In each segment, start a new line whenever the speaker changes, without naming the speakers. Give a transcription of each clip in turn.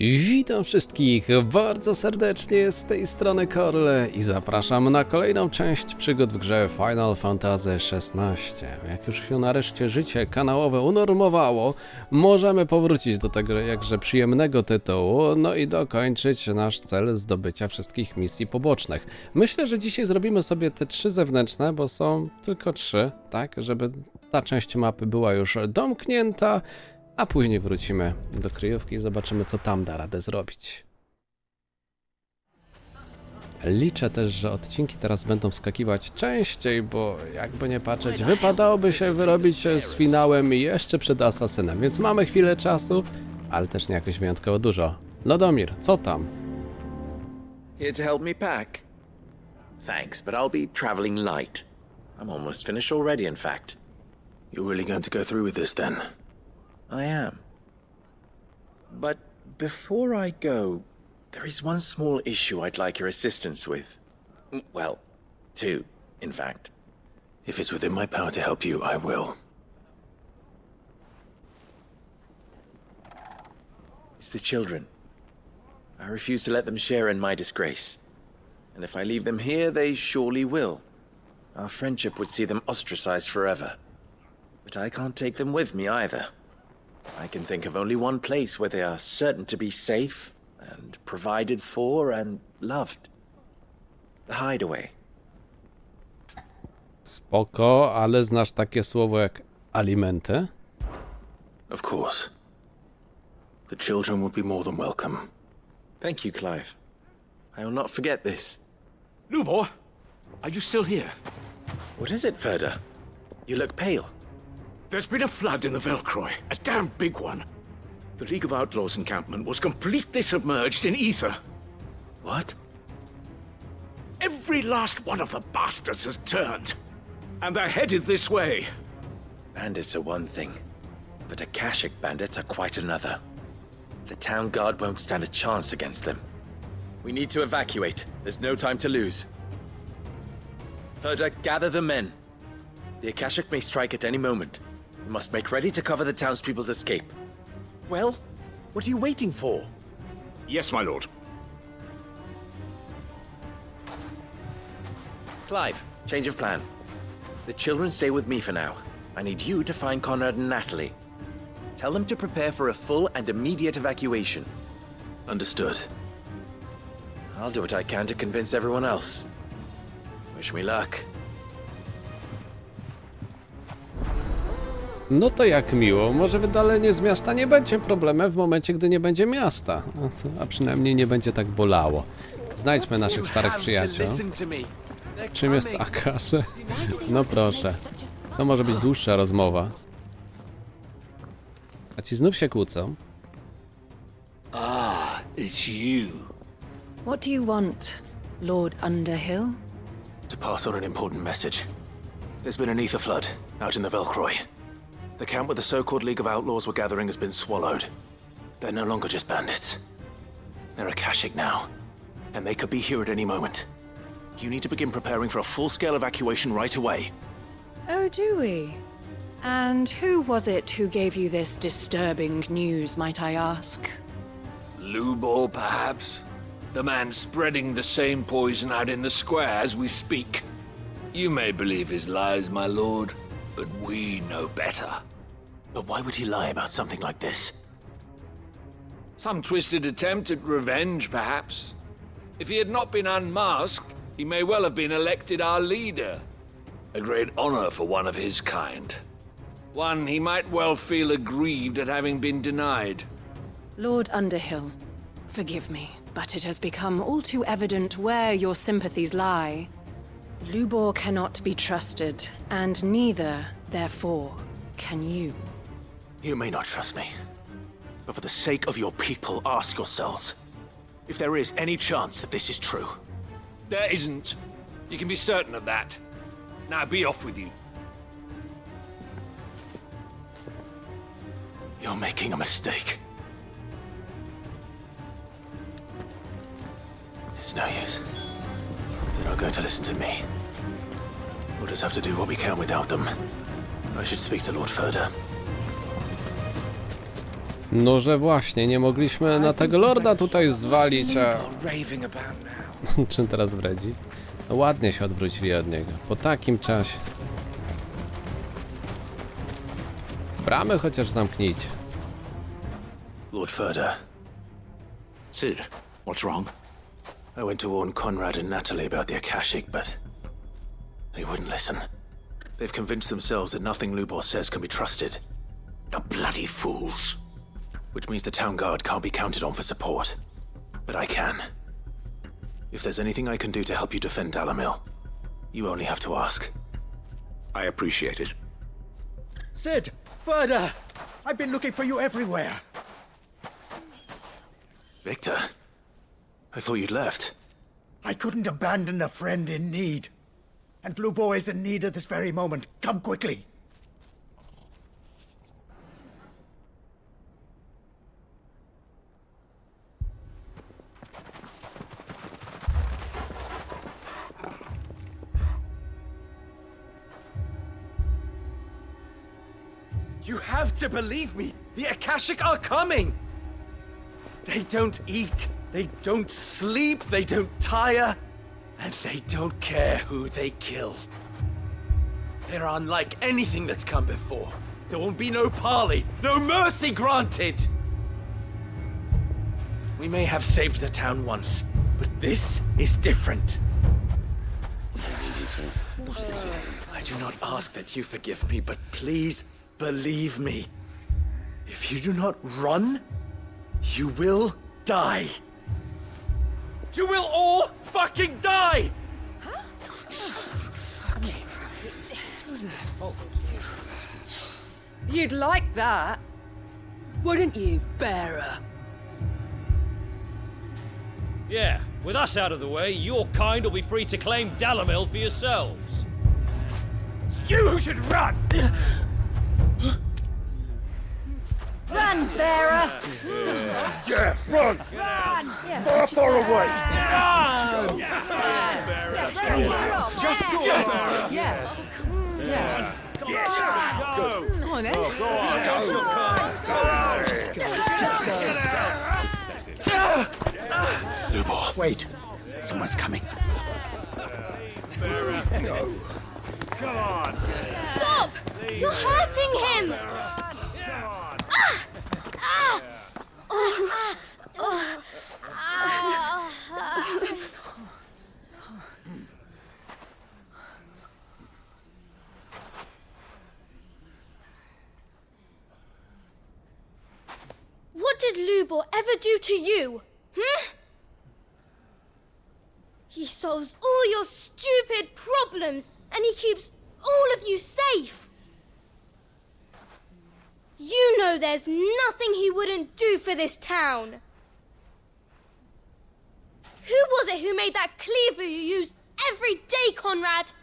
Witam wszystkich bardzo serdecznie z tej strony Korle i zapraszam na kolejną część przygód w grze Final Fantasy XVI. Jak już się nareszcie życie kanałowe unormowało, możemy powrócić do tego jakże przyjemnego tytułu, no i dokończyć nasz cel zdobycia wszystkich misji pobocznych. Myślę, że dzisiaj zrobimy sobie te 3 zewnętrzne, bo są tylko 3, tak, żeby ta część mapy była już domknięta. A później wrócimy do kryjówki i zobaczymy, co tam da radę zrobić. Liczę też, że odcinki teraz będą wskakiwać częściej, bo jakby nie patrzeć, wypadałoby się wyrobić z finałem jeszcze przed asasynem, więc mamy chwilę czasu, ale też nie jakoś wyjątkowo dużo. Lodomir, co tam?
Here to help me pack? Thanks, but I'll be traveling light. I'm almost finished already, in fact.
You're really going to go through with this then?
I am. But before I go, there is one small issue I'd like your assistance with. Well, 2, in fact.
If it's within my power to help you, I will.
It's the children. I refuse to let them share in my disgrace. And if I leave them here, they surely will. Our friendship would see them ostracized forever. But I can't take them with me either. I can think of only one place where they are certain to be safe and provided for and loved. The hideaway.
Spoko, ale znasz takie słowo jak alimenty?
Of course. The children would be more than welcome.
Thank you, Clive. I will not forget this.
Lubor, are you still here?
What is it, Ferda? You look pale.
There's been a flood in the Velcroy, a damn big one. The League of Outlaws encampment was completely submerged in ether.
What?
Every last one of the bastards has turned, and they're headed this way.
Bandits are one thing, but Akashic bandits are quite another. The town guard won't stand a chance against them. We need to evacuate. There's no time to lose. Ferda, gather the men. The Akashic may strike at any moment. We must make ready to cover the townspeople's escape. Well, what are you waiting for?
Yes, my lord.
Clive, change of plan. The children stay with me for now. I need you to find Conrad and Natalie. Tell them to prepare for a full and immediate evacuation.
Understood.
I'll do what I can to convince everyone else. Wish me luck.
No to jak miło, może wydalenie z miasta nie będzie problemem w momencie, gdy nie będzie miasta. A przynajmniej nie będzie tak bolało. Znajdźmy naszych starych przyjaciół. Czym jest Akasze? No proszę. To może być dłuższa rozmowa. A ci znów się kłócą?
Ah, it's you.
What do you want, Lord Underhill?
To pass on an important message. There's been an ether flood out in the Velcroy. The camp where the so-called League of Outlaws were gathering has been swallowed. They're no longer just bandits. They're Akashic now, and they could be here at any moment. You need to begin preparing for a full-scale evacuation right away.
Oh, do we? And who was it who gave you this disturbing news, might I ask?
Lubor, perhaps? The man spreading the same poison out in the square as we speak. You may believe his lies, my lord, but we know better.
But why would he lie about something like this?
Some twisted attempt at revenge, perhaps. If he had not been unmasked, he may well have been elected our leader. A great honor for one of his kind. One he might well feel aggrieved at having been denied.
Lord Underhill, forgive me, but it has become all too evident where your sympathies lie. Lubor cannot be trusted, and neither, therefore, can you.
You may not trust me, but for the sake of your people, ask yourselves if there is any chance that this is true.
There isn't. You can be certain of that. Now be off with you.
You're making a mistake. It's no use. They're not going to listen to me. We'll just have to do what we can without them. I should speak to Lord Ferda.
No, że właśnie, nie mogliśmy na tego lorda tutaj zwalić, a...
Raving about now.
Czym teraz wredzi? No, ładnie się odwrócili od niego, po takim czasie. Bramy chociaż zamknijcie.
Lord Furder,
Sid, what's wrong?
I went to warn Conrad and Natalie about the Akashic, but they wouldn't listen. They've convinced themselves that nothing Lubor says can be trusted.
The bloody fools.
Which means the town guard can't be counted on for support. But I can. If there's anything I can do to help you defend Dalamil, you only have to ask.
I appreciate it.
Sid! Further! I've been looking for you everywhere.
Victor, I thought you'd left.
I couldn't abandon a friend in need. And Blue Boy is in need at this very moment. Come quickly.
You have to believe me! The Akashic are coming! They don't eat, they don't sleep, they don't tire, and they don't care who they kill. They're unlike anything that's come before. There will be no parley, no mercy granted! We may have saved the town once, but this is different. I do not ask that you forgive me, but please believe me. If you do not run, you will die. You will all fucking die!
You'd like that, wouldn't you, bearer?
Yeah, with us out of the way, your kind will be free to claim Dalamil for yourselves.
You should run!
Run, bearer!
Yeah, run! Far, far away!
Just go, bearer! Yeah. Yeah.
Yes! Go!
Come on, then.
Lubor,
Wait, someone's coming.
Stop! You're hurting him! What did Lubor ever do to you? He solves all your stupid problems and he keeps all of you safe. You know there's nothing he wouldn't do for this town. Who was it who made that cleaver you use every day, Conrad?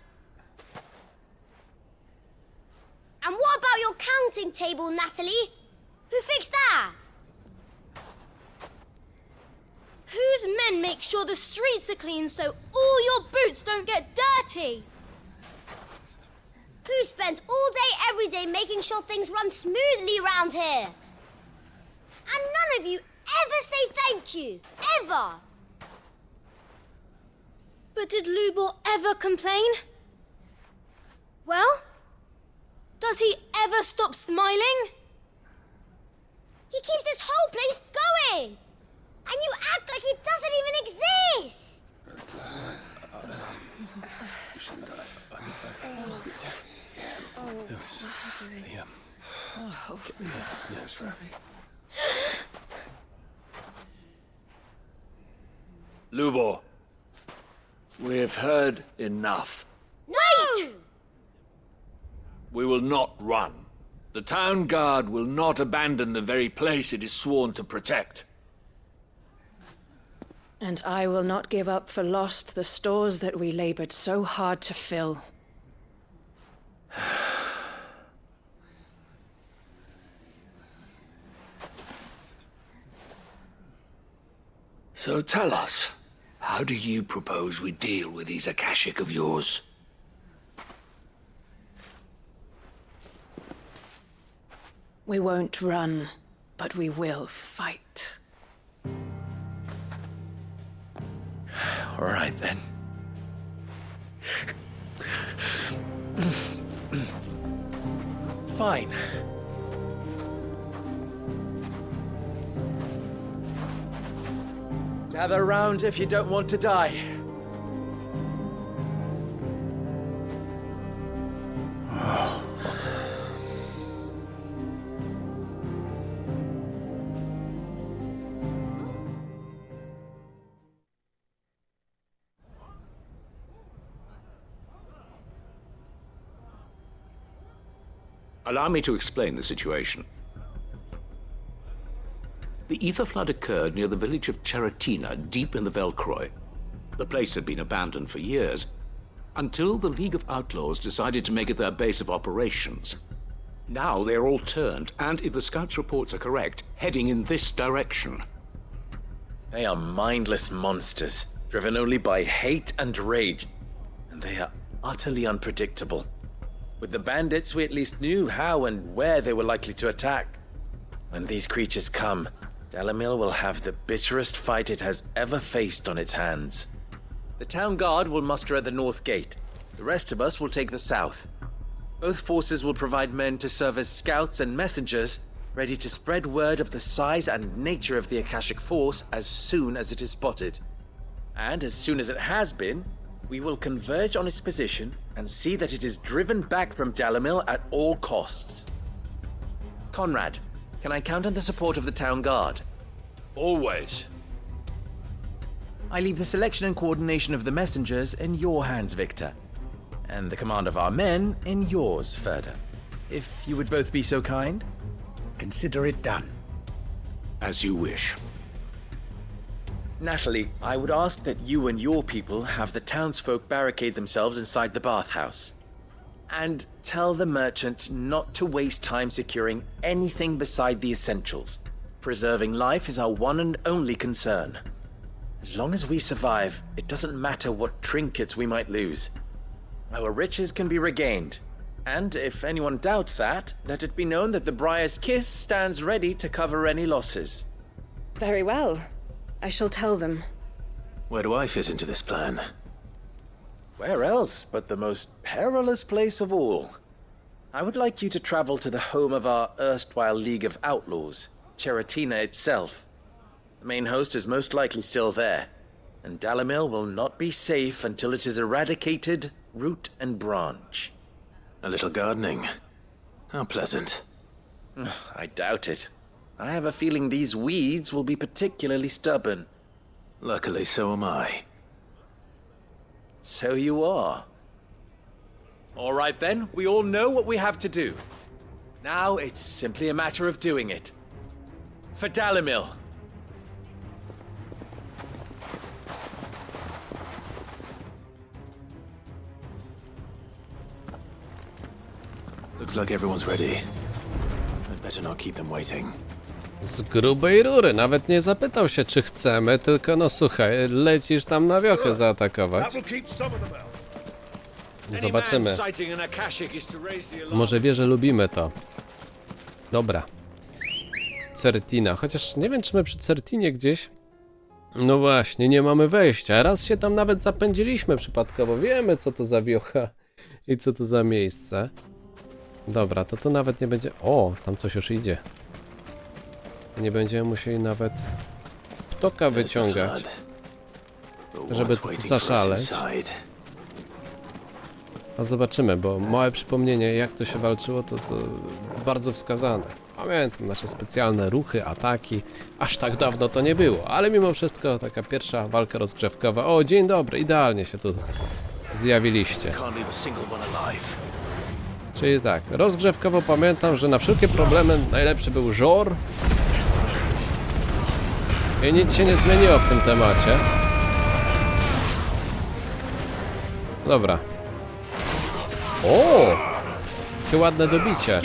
And what about your counting table, Natalie? Who fixed that? Whose men make sure the streets are clean so all your boots don't get dirty? Who spends all day, every day making sure things run smoothly round here? And none of you ever say thank you, ever. But did Lubor ever complain? Well, does he ever stop smiling? He keeps this whole place going. And you act like it doesn't even exist!
Lubor, we've heard enough.
Wait!
We will not run. The town guard will not abandon the very place it is sworn to protect.
And I will not give up for lost the stores that we labored so hard to fill.
So tell us, how do you propose we deal with these Akashic of yours?
We won't run. but we will fight.
All right, then. Fine. Gather round if you don't want to die.
Allow me to explain the situation. The ether flood occurred near the village of Cheratina, deep in the Velcroy. The place had been abandoned for years, until the League of Outlaws decided to make it their base of operations. Now they're all turned, and if the scouts' reports are correct, heading in this direction.
They are mindless monsters, driven only by hate and rage, and they are utterly unpredictable. With the bandits, we at least knew how and where they were likely to attack. When these creatures come, Dalamil will have the bitterest fight it has ever faced on its hands. The town guard will muster at the north gate. The rest of us will take the south. Both forces will provide men to serve as scouts and messengers, ready to spread word of the size and nature of the Akashic force as soon as it is spotted. And as soon as it has been, we will converge on its position and see that it is driven back from Dalamil at all costs. Conrad, can I count on the support of the town guard?
Always.
I leave the selection and coordination of the messengers in your hands, Victor, and the command of our men in yours, Ferda. If you would both be so kind.
Consider it done.
As you wish.
Natalie, I would ask that you and your people have the townsfolk barricade themselves inside the bathhouse. And tell the merchant not to waste time securing anything beside the essentials. Preserving life is our one and only concern. As long as we survive, it doesn't matter what trinkets we might lose. Our riches can be regained. And if anyone doubts that, let it be known that the Briar's Kiss stands ready to cover any losses.
Very well. I shall tell them.
Where do I fit into this plan?
Where else but the most perilous place of all? I would like you to travel to the home of our erstwhile League of Outlaws, Cheratina itself. The main host is most likely still there, and Dalamil will not be safe until it is eradicated, root and branch.
A little gardening. How pleasant.
I doubt it. I have a feeling these weeds will be particularly stubborn.
Luckily, so am I.
So you are. All right then, we all know what we have to do. Now it's simply a matter of doing it. For Dalamil.
Looks like everyone's ready. I'd better not keep them waiting.
Z grubej rury, nawet nie zapytał się, czy chcemy, tylko no słuchaj, lecisz tam na wiochę zaatakować. Zobaczymy. Może wie, że lubimy to. Dobra. Certina, chociaż nie wiem, czy my przy Certinie gdzieś... No właśnie, nie mamy wejścia. Raz się tam nawet zapędziliśmy przypadkowo. Wiemy, co to za wiocha i co to za miejsce. Dobra, to tu nawet nie będzie... O, tam coś już idzie. Nie będziemy musieli nawet ptoka wyciągać, żeby zaszaleć. A zobaczymy, bo małe przypomnienie, jak to się walczyło, to bardzo wskazane. Pamiętam nasze specjalne ruchy, ataki. Aż tak dawno to nie było, ale mimo wszystko taka pierwsza walka rozgrzewkowa. O, dzień dobry, idealnie się tu zjawiliście. Czyli tak, rozgrzewkowo pamiętam, że na wszelkie problemy najlepszy był żor. I nic się nie zmieniło w tym temacie. Dobra. O! Jakie ładne dobicie.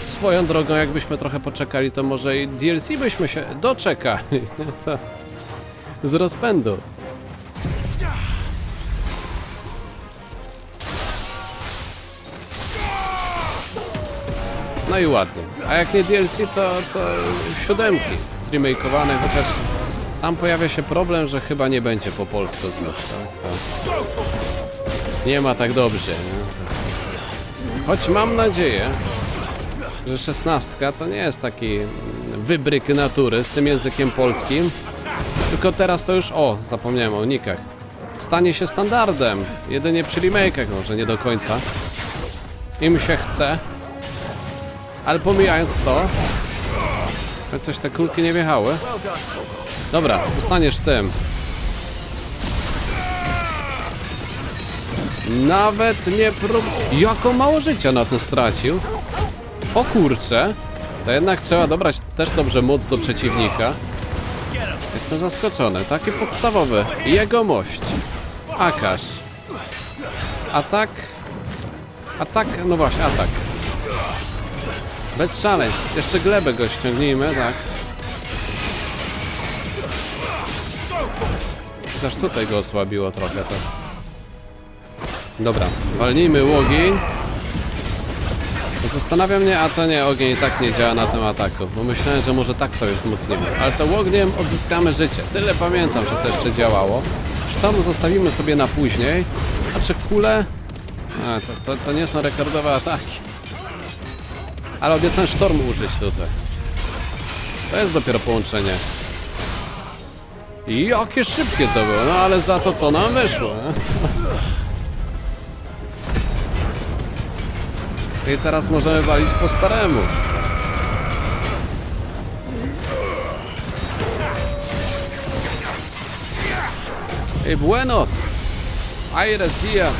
Swoją drogą, jakbyśmy trochę poczekali, to może i DLC byśmy się doczekali. To z rozpędu. No i ładnie. A jak nie DLC, to 7 zremakeowane, chociaż tam pojawia się problem, że chyba nie będzie po polsku znów. To nie ma tak dobrze. Nie? Choć mam nadzieję, że 16 to nie jest taki wybryk natury z tym językiem polskim, tylko teraz to już, zapomniałem o unikach, stanie się standardem, jedynie przy remake'ach, może nie do końca. Im się chce, ale pomijając to, że coś te kulki nie wjechały. Dobra, zostaniesz tym. Nawet nie Jako mało życia na to stracił. O kurczę. To jednak trzeba dobrać też dobrze moc do przeciwnika. Jestem zaskoczony. Taki podstawowy. Jegomość. Akasz. Atak. Atak. No właśnie, atak. Bez szaleństw. Jeszcze glebę go ściągnijmy, tak. Chociaż tutaj go osłabiło trochę to. Dobra, walnijmy łogień. Zastanawia mnie, a to nie, ogień i tak nie działa na tym ataku, bo myślałem, że może tak sobie wzmocnimy. Ale to ogniem odzyskamy życie. Tyle pamiętam, że to jeszcze działało. Sztorm zostawimy sobie na później. A czy kule? To nie są rekordowe ataki. Ale obiecałem sztorm użyć tutaj. To jest dopiero połączenie. I jakie szybkie to było, no ale za to nam wyszło. I teraz możemy walić po staremu. I buenos! Aires dias!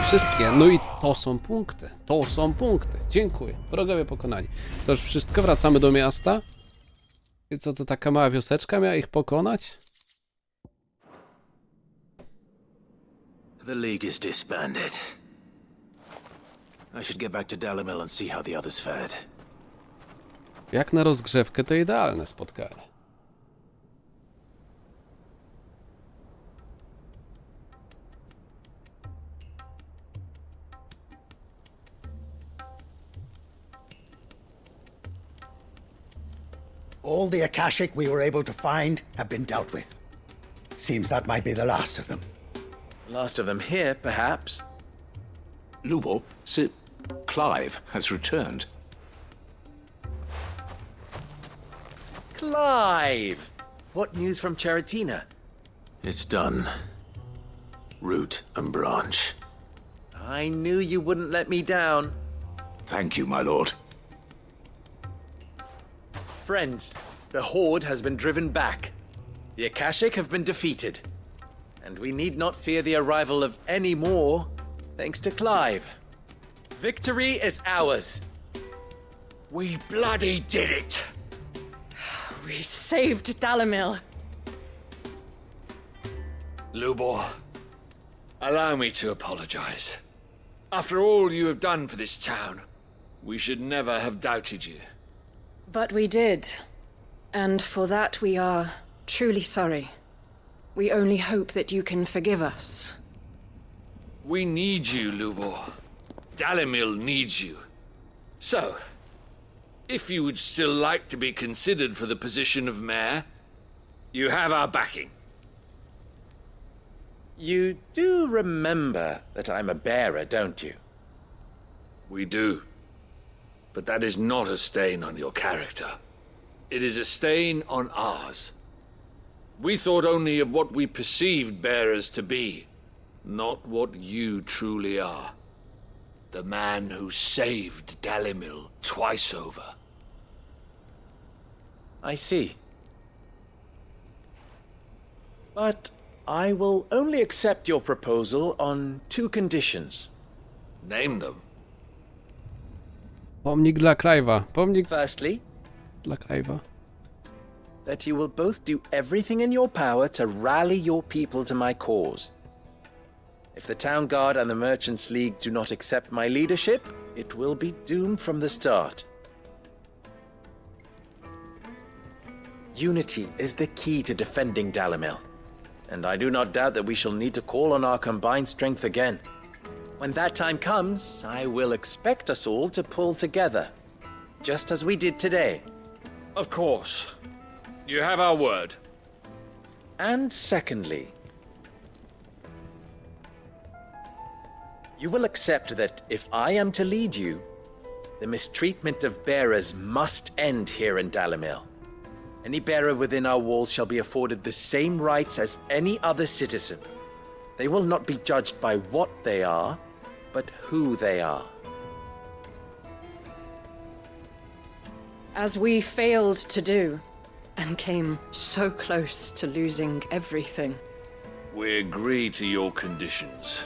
Wszystkie. No i to są punkty. To są punkty. Dziękuję. Wrogowie pokonani. To już wszystko. Wracamy do miasta. I co, to taka mała wioseczka miała ich pokonać?
The League is disbanded. I should get back to Dalimil and see how the others fared.
Jak na rozgrzewkę to idealne spotkanie.
All the Akashic we were able to find have been dealt with. Seems that might be the last of them.
Last of them here, perhaps.
Lubo, Sir Clive has returned.
Clive! What news from Charatina?
It's done. Root and branch.
I knew you wouldn't let me down.
Thank you, my lord.
Friends, the Horde has been driven back. The Akashic have been defeated. And we need not fear the arrival of any more, thanks to Clive. Victory is ours.
We bloody did it!
We saved Dalimil.
Lubor, allow me to apologize. After all you have done for this town, we should never have doubted you.
But we did. And for that we are truly sorry. We only hope that you can forgive us.
We need you, Lubor. Dalimil needs you. So, if you would still like to be considered for the position of mayor, you have our backing.
You do remember that I'm a bearer, don't you?
We do. But that is not a stain on your character. It is a stain on ours. We thought only of what we perceived bearers to be, not what you truly are. The man who saved Dalimil twice over.
I see. But I will only accept your proposal on 2 conditions.
Name them.
Pomnik dla Clive'a. Pomnik
Firstly,
dla Clive'a.
that you will both do everything in your power to rally your people to my cause. If the Town Guard and the Merchants League do not accept my leadership, it will be doomed from the start. Unity is the key to defending Dalimil, and I do not doubt that we shall need to call on our combined strength again. When that time comes, I will expect us all to pull together. just as we did today.
Of course. You have our word.
And secondly, you will accept that if I am to lead you, the mistreatment of bearers must end here in Dalimil. Any bearer within our walls shall be afforded the same rights as any other citizen. They will not be judged by what they are, but who they are.
As we failed to do, and came so close to losing everything.
We agree to your conditions.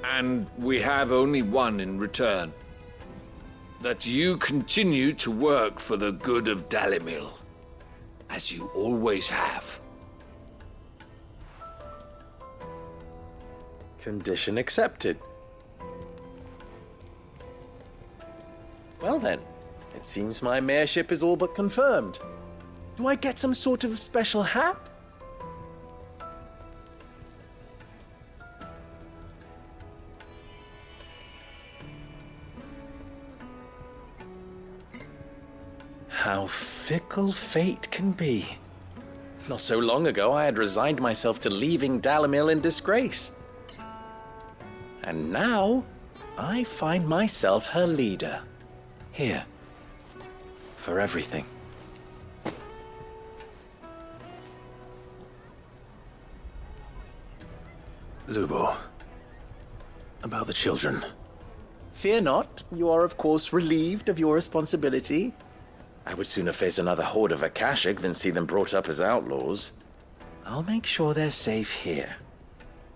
And we have only one in return. That you continue to work for the good of Dalimil, as you always have.
Condition accepted. Well then, it seems my mayorship is all but confirmed. Do I get some sort of special hat? How fickle fate can be. Not so long ago, I had resigned myself to leaving Dalimil in disgrace. And now, I find myself her leader. Here. For everything.
Lubo, about the children.
Fear not, you are of course relieved of your responsibility. I would sooner face another horde of Akashic than see them brought up as outlaws. I'll make sure they're safe here.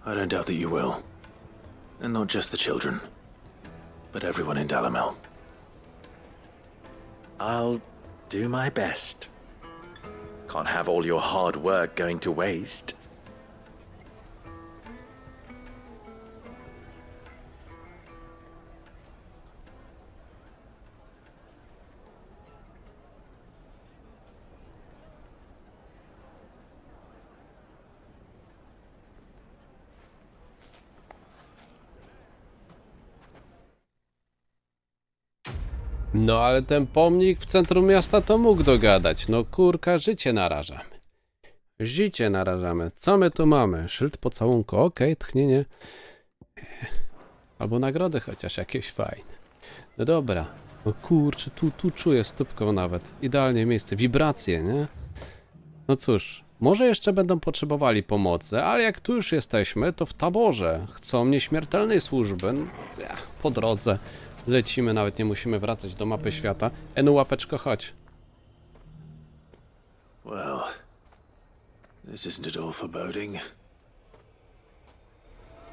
I don't doubt that you will. And not just the children, but everyone in Dalimil.
I'll do my best. Can't have all your hard work going to waste.
No ale ten pomnik w centrum miasta to mógł dogadać. No kurka, życie narażamy. Życie narażamy. Co my tu mamy? Szyld pocałunku. Okej, tchnienie. Albo nagrody chociaż jakieś fajne. No dobra. No kurczę, tu czuję stópką nawet. Idealnie miejsce. Wibracje, nie? No cóż, może jeszcze będą potrzebowali pomocy, ale jak tu już jesteśmy, to w taborze. Chcą nieśmiertelnej służby. Po drodze. Lecimy, nawet nie musimy wracać do mapy świata. Enu, łapeczko, chodź.
Well, this isn't at all foreboding.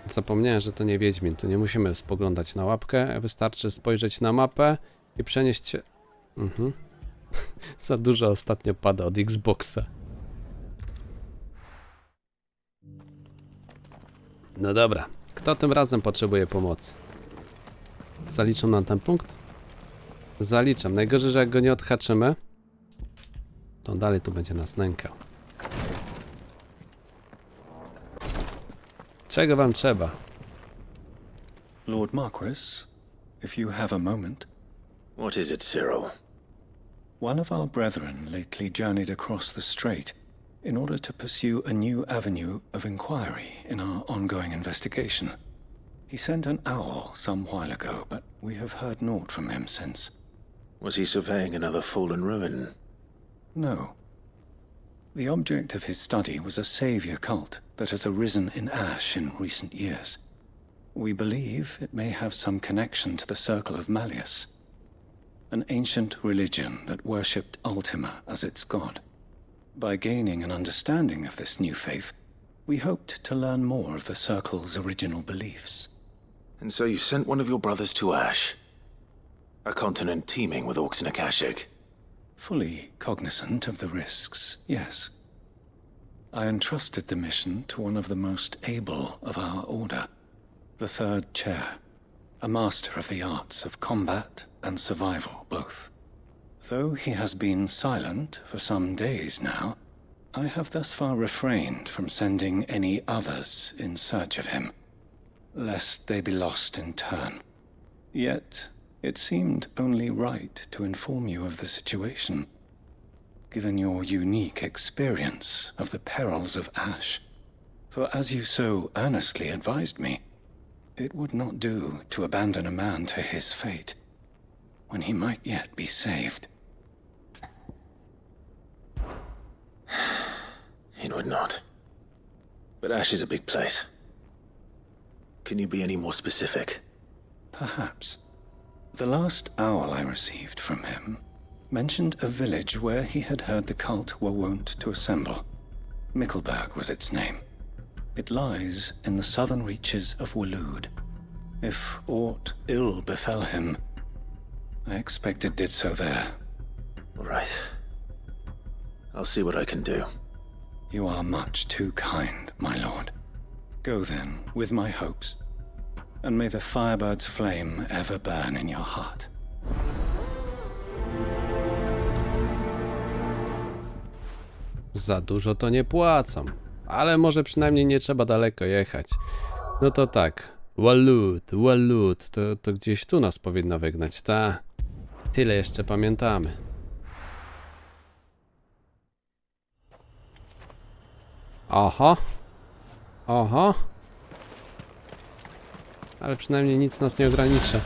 Zapomniałem, że to nie Wiedźmin. Tu nie musimy spoglądać na łapkę. Wystarczy spojrzeć na mapę i przenieść się... Za dużo ostatnio pada od Xboxa. No dobra. Kto tym razem potrzebuje pomocy? Zaliczą nam ten punkt? Zaliczam. Najgorzej, że jak go nie odhaczymy, to on dalej tu będzie nas nękał. Czego wam trzeba?
Lord Marquis, if you have a moment.
What is it, Cyril?
One of our brethren lately journeyed across the strait in order to pursue a new avenue of inquiry in our ongoing investigation. He sent an owl some while ago, but we have heard naught from him since.
Was he surveying another fallen ruin?
No. The object of his study was a savior cult that has arisen in Ash in recent years. We believe it may have some connection to the Circle of Malleus, an ancient religion that worshipped Ultima as its god. By gaining an understanding of this new faith, we hoped to learn more of the Circle's original beliefs.
And so you sent one of your brothers to Ash, a continent teeming with orcs and Akashic.
Fully cognizant of the risks, yes. I entrusted the mission to one of the most able of our order, the Third Chair, a master of the arts of combat and survival both. Though he has been silent for some days now, I have thus far refrained from sending any others in search of him, lest they be lost in turn. Yet, it seemed only right to inform you of the situation, given your unique experience of the perils of Ash. For as you so earnestly advised me, it would not do to abandon a man to his fate, when he might yet be saved.
It would not. But Ash is a big place. Can you be any more specific?
Perhaps. The last owl I received from him mentioned a village where he had heard the cult were wont to assemble. Mickleburg was its name. It lies in the southern reaches of Waloed. If aught ill befell him, I expect it did so there.
Right. I'll see what I can do.
You are much too kind, my lord. Go then, with my hopes, and may the firebird's flame ever burn in your heart.
Za dużo to nie płacą, ale może przynajmniej nie trzeba daleko jechać. No to tak, Waloed, to gdzieś tu nas powinno wygnać, ta. Tyle jeszcze pamiętamy. Oho. Ale przynajmniej nic nas nie ogranicza.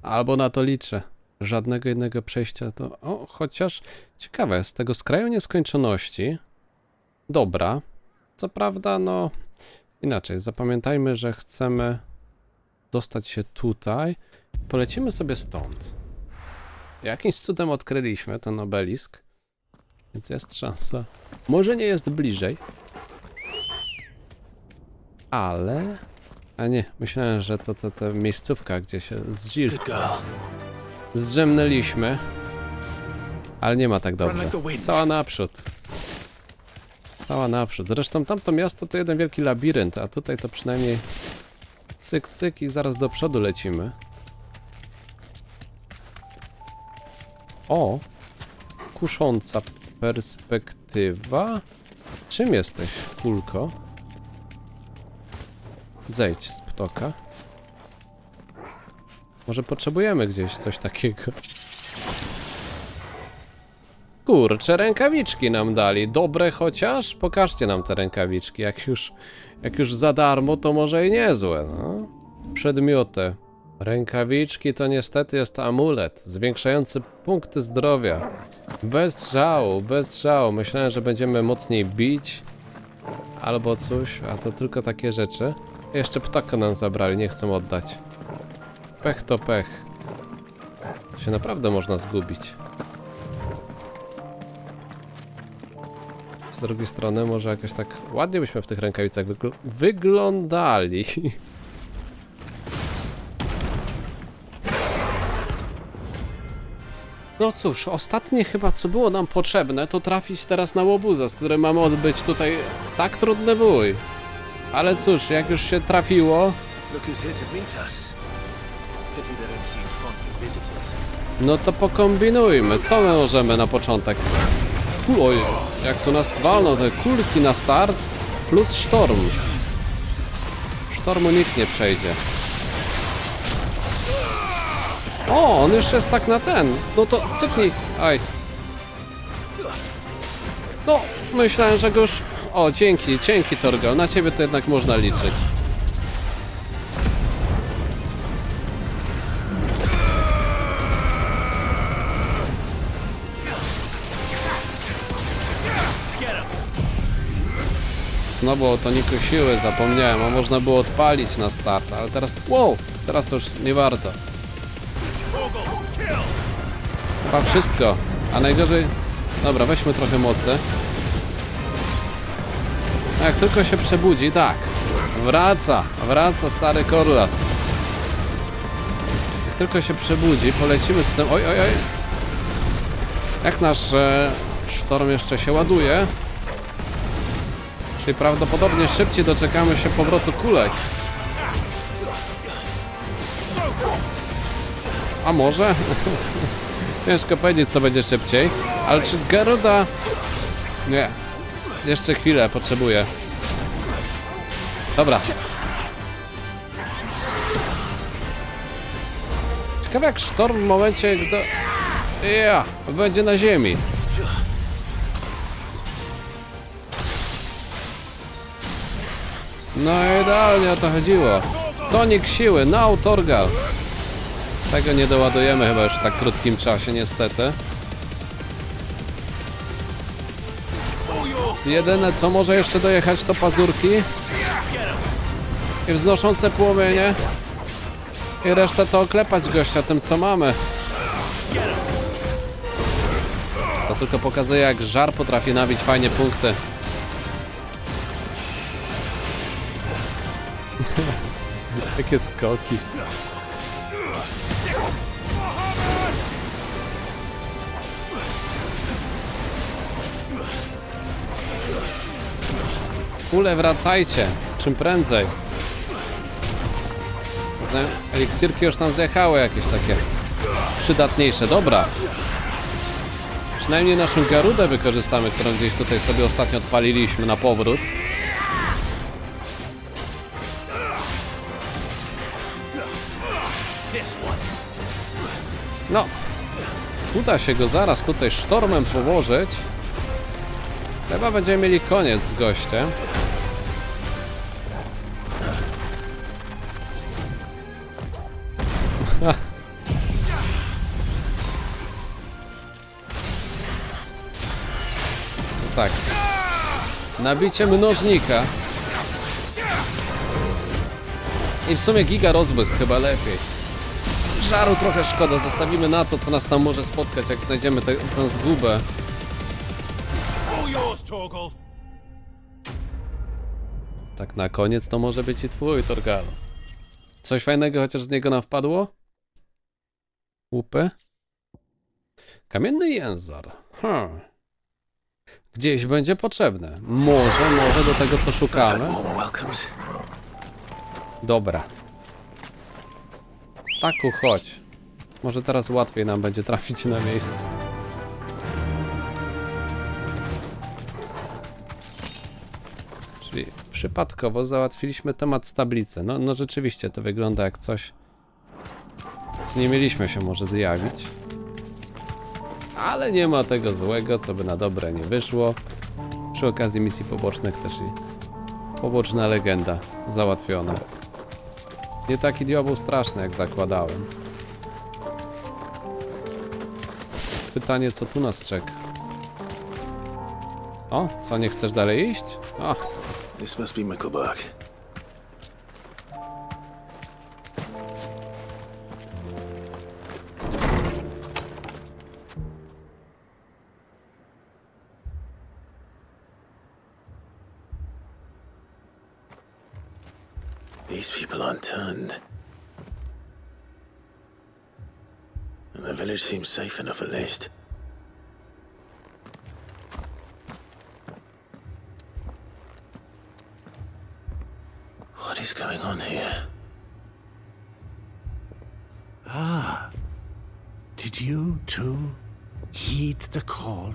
Albo na to liczę. Żadnego jednego przejścia to... O, chociaż ciekawe, z tego skraju nieskończoności. Dobra. Co prawda, no... Inaczej, zapamiętajmy, że chcemy dostać się tutaj. Polecimy sobie stąd. Jakimś cudem odkryliśmy ten obelisk. Więc jest szansa. Może nie jest bliżej. Ale... A nie, myślałem, że to miejscówka, gdzie się zdrzemnęliśmy. Ale nie ma tak dobrze. Cała naprzód. Cała naprzód. Zresztą tamto miasto to jeden wielki labirynt, a tutaj to przynajmniej cyk, cyk i zaraz do przodu lecimy. O! Kusząca perspektywa. Czym jesteś, kulko? Zejdź z ptoka. Może potrzebujemy gdzieś coś takiego. Kurczę, rękawiczki nam dali. Dobre chociaż? Pokażcie nam te rękawiczki. Jak już za darmo, to może i niezłe. No. Przedmioty. Rękawiczki to niestety jest amulet zwiększający punkty zdrowia. Bez żału, bez żału. Myślałem, że będziemy mocniej bić albo coś, a to tylko takie rzeczy. Jeszcze ptaka nam zabrali, nie chcą oddać. Pech to pech. To się naprawdę można zgubić. Z drugiej strony może jakoś tak ładnie byśmy w tych rękawicach wyglądali. No cóż, ostatnie chyba co było nam potrzebne, to trafić teraz na łobuza, z którym mamy odbyć tutaj tak trudny bój. Ale cóż, jak już się trafiło... No to pokombinujmy, co my możemy na początek? Oj, jak tu nas walną te kulki na start, plus sztorm. Sztormu nikt nie przejdzie. O, on już jest tak na ten. No to cyknij. Aj. No, myślałem, że go już... O, dzięki Torgal. Na ciebie to jednak można liczyć. Znowu o toniku siły zapomniałem, a można było odpalić na start, ale teraz... Wow! Teraz to już nie warto. Chyba wszystko. A najgorzej... Dobra, weźmy trochę mocy. A jak tylko się przebudzi, tak. Wraca stary Korlas. Jak tylko się przebudzi, polecimy z tym... Oj. Jak nasz sztorm jeszcze się ładuje. Czyli prawdopodobnie szybciej doczekamy się powrotu kulek. A może? Ciężko powiedzieć, co będzie szybciej. Ale czy Geruda... Nie. Jeszcze chwilę potrzebuję. Dobra. Ciekawe jak sztorm w momencie, gdy... będzie na ziemi. No idealnie o to chodziło. Tonik siły, now Torgal. Tego nie doładujemy chyba już w tak krótkim czasie, niestety. Jedyne co może jeszcze dojechać to pazurki i wznoszące płomienie. I resztę to oklepać gościa tym co mamy. To tylko pokazuje jak żar potrafi nabić fajnie punkty. Jakie skoki. Kule, wracajcie. Czym prędzej. Eliksirki już tam zjechały jakieś takie przydatniejsze. Dobra. Przynajmniej naszą garudę wykorzystamy, którą gdzieś tutaj sobie ostatnio odpaliliśmy na powrót. No. Uda się go zaraz tutaj sztormem położyć. Chyba będziemy mieli koniec z gościem. Tak. Nabicie mnożnika. I w sumie giga rozbłysk chyba lepiej. Żaru trochę szkoda, zostawimy na to, co nas tam może spotkać, jak znajdziemy tę zgubę. Tak na koniec to może być i twój, Torgal. Coś fajnego chociaż z niego nam wpadło? Łupy? Kamienny język. Gdzieś będzie potrzebne. Może do tego, co szukamy. Dobra. Taku, chodź. Może teraz łatwiej nam będzie trafić na miejsce. Czyli przypadkowo załatwiliśmy temat z tablicy. No rzeczywiście to wygląda jak coś, co nie mieliśmy się może zjawić. Ale nie ma tego złego, co by na dobre nie wyszło. Przy okazji misji pobocznych też i poboczna legenda załatwiona. Nie taki diabeł straszny, jak zakładałem. Pytanie, co tu nas czeka? O, co, nie chcesz dalej iść? O.
This must be Mickelberg. These people aren't turned. And the village seems safe enough at least. What is going on here?
Ah, did you too heed the call?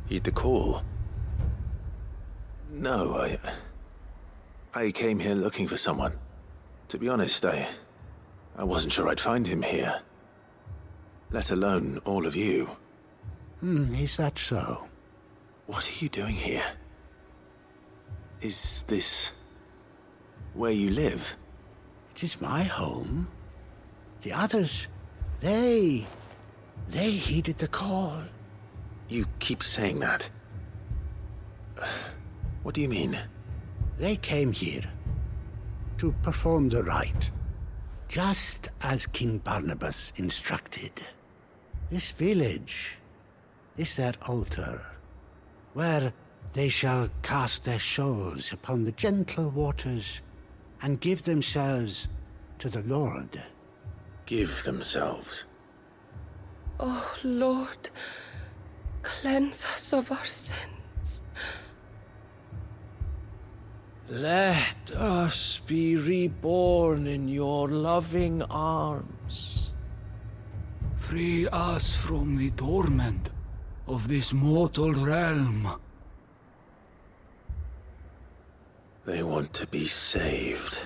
Heed the call? No, I came here looking for someone. To be honest, I wasn't sure I'd find him here. Let alone all of you.
Is that so?
What are you doing here? Is this where you live?
It is my home. The others, they heeded the call.
You keep saying that. What do you mean?
They came here to perform the rite, just as King Barnabas instructed. This village is their altar, where they shall cast their souls upon the gentle waters and give themselves to the Lord.
Give themselves?
Oh, Lord, cleanse us of our sins.
Let us be reborn in your loving arms.
Free us from the torment of this mortal realm.
They want to be saved.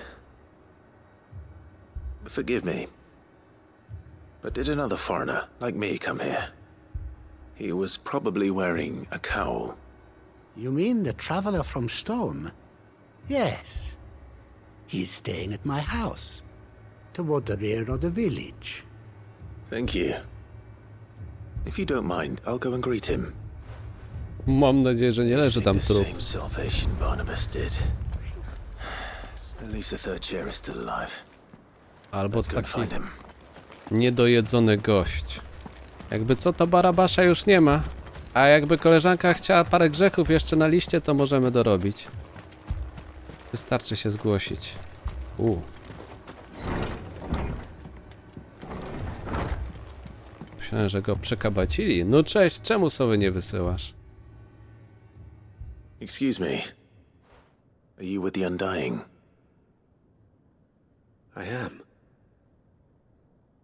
Forgive me. But did another foreigner, like me, come here? He was probably wearing a cowl.
You mean the traveler from Storm? Yes. He's staying at my house, toward the rear of the village.
Thank you. If you don't mind, I'll go and greet him.
Mam nadzieję, że nie leży tam
The
trup.
same salvation Barnabas did. At least the third chair is still alive.
Albo
Let's go and
taki
find him.
niedojedzony gość. Jakby co, to Barabasza już nie ma. A jakby koleżanka chciała parę grzechów jeszcze na liście, to możemy dorobić. Wystarczy się zgłosić. Myślałem, że go przekabacili. No cześć, czemu sobie nie wysyłasz?
Excuse me. Are you with the Undying?
I am.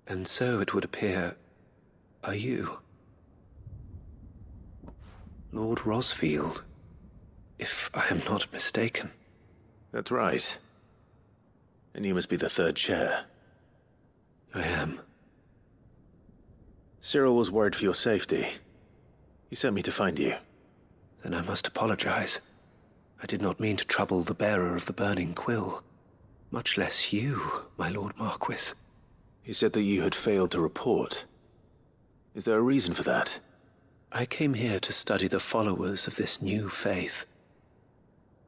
And so it would appear, are you? Lord Rosfield, if I am not mistaken.
That's right. And you must be the third chair.
I am.
Cyril was worried for your safety. He sent me to find you.
Then I must apologize. I did not mean to trouble the bearer of the burning quill, much less you, my Lord Marquis.
He said that you had failed to report. Is there a reason for that?
I came here to study the followers of this new faith.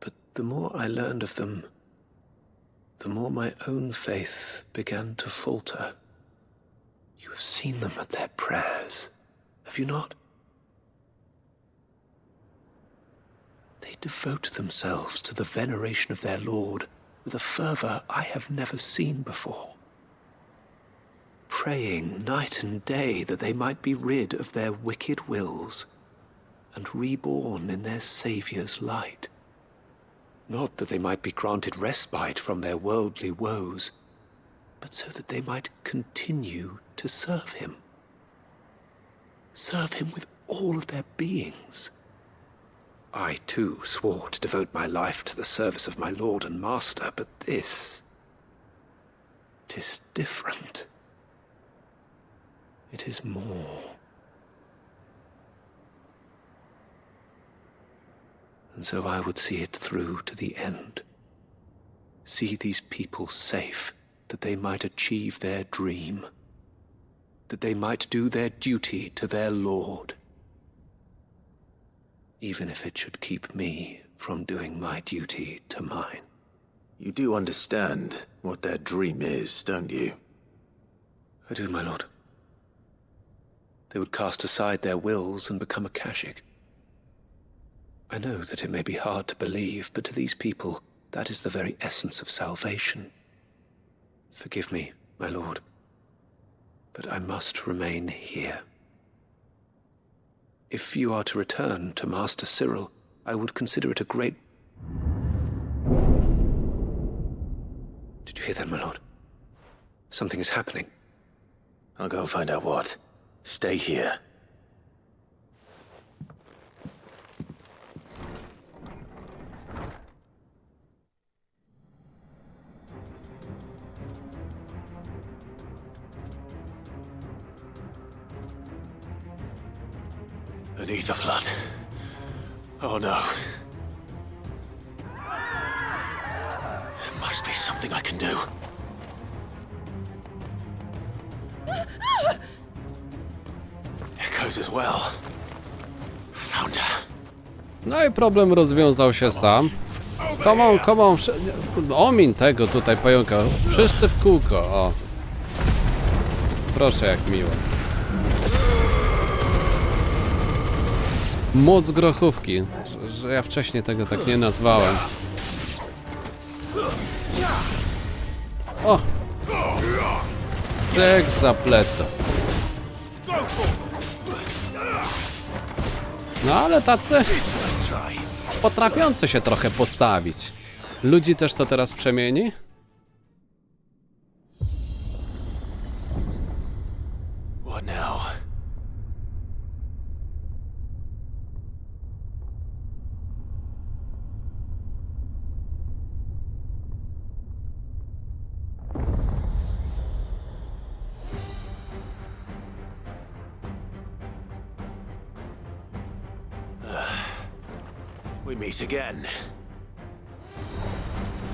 But the more I learned of them, the more my own faith began to falter. You have seen them at their prayers, have you not? They devote themselves to the veneration of their Lord with a fervor I have never seen before. Praying night and day that they might be rid of their wicked wills and reborn in their Saviour's light. Not that they might be granted respite from their worldly woes, but so that they might continue to serve him. Serve him with all of their beings. I, too, swore to devote my life to the service of my Lord and Master, but this... 'tis different. It is more. And so I would see it through to the end. See these people safe, that they might achieve their dream. That they might do their duty to their Lord. Even if it should keep me from doing my duty to mine.
You do understand what their dream is, don't you?
I do, my lord. They would cast aside their wills and become a Kashik. I know that it may be hard to believe, but to these people, that is the very essence of salvation. Forgive me, my lord, but I must remain here. If you are to return to Master Cyril, I would consider it a great... Did you hear that, my lord? Something is happening.
I'll go and find out what. Stay here. Beneath the flood. Oh no. There must be something I can do. Echoes as well. Found her.
No i problem rozwiązał się sam. Come on, omin tego tutaj pająka. Wszyscy w kółko, o. Proszę, jak miło. Moc grochówki, że ja wcześniej tego tak nie nazwałem. O! Seks za pleców. No ale tacy potrafiący się trochę postawić. Ludzi też to teraz przemieni?
What now? We meet again.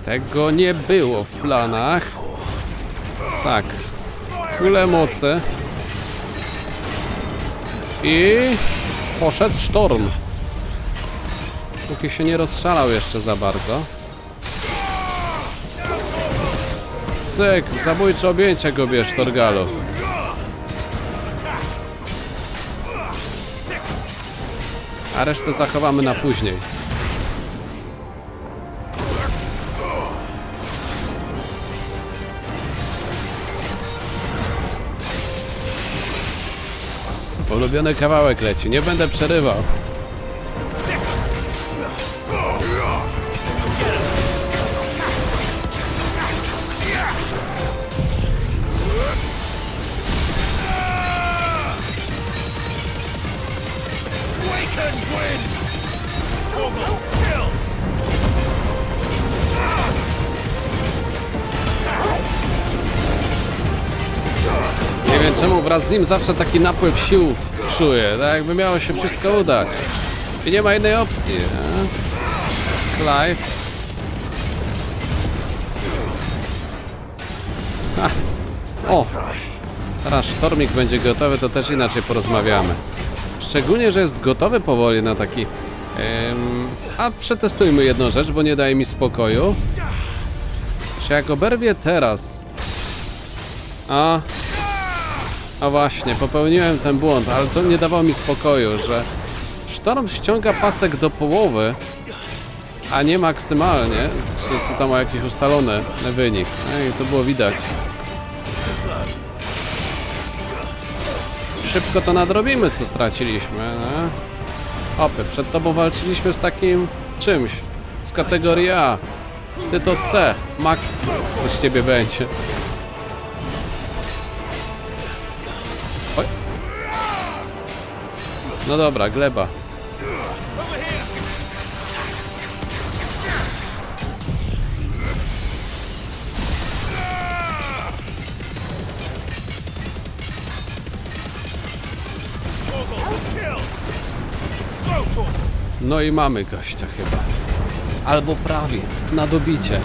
Tego nie było w planach. Tak. Kule mocy. I poszedł sztorm. Póki się nie rozszalał jeszcze za bardzo. Cyk, zabójcze objęcie go bierz, Torgalu. A resztę zachowamy na później. Ulubiony kawałek leci, nie będę przerywał. Nie wiem czemu wraz z nim zawsze taki napływ sił czuję, tak jakby miało się wszystko udać. I nie ma innej opcji, nie? Clive. Ha. O! Teraz sztormik będzie gotowy, to też inaczej porozmawiamy. Szczególnie, że jest gotowy powoli na taki... A przetestujmy jedną rzecz, bo nie daje mi spokoju. Czy jak oberwie teraz... A właśnie, popełniłem ten błąd, ale to nie dawało mi spokoju, że sztorm ściąga pasek do połowy, a nie maksymalnie, czy tam ma jakiś ustalony wynik. I to było widać. Szybko to nadrobimy, co straciliśmy, nie? Hopy, przed tobą walczyliśmy z takim czymś, z kategorii A. Ty to C, max coś z ciebie będzie. Oj. No dobra, gleba. No i mamy gościa chyba. Albo prawie, na dobicie.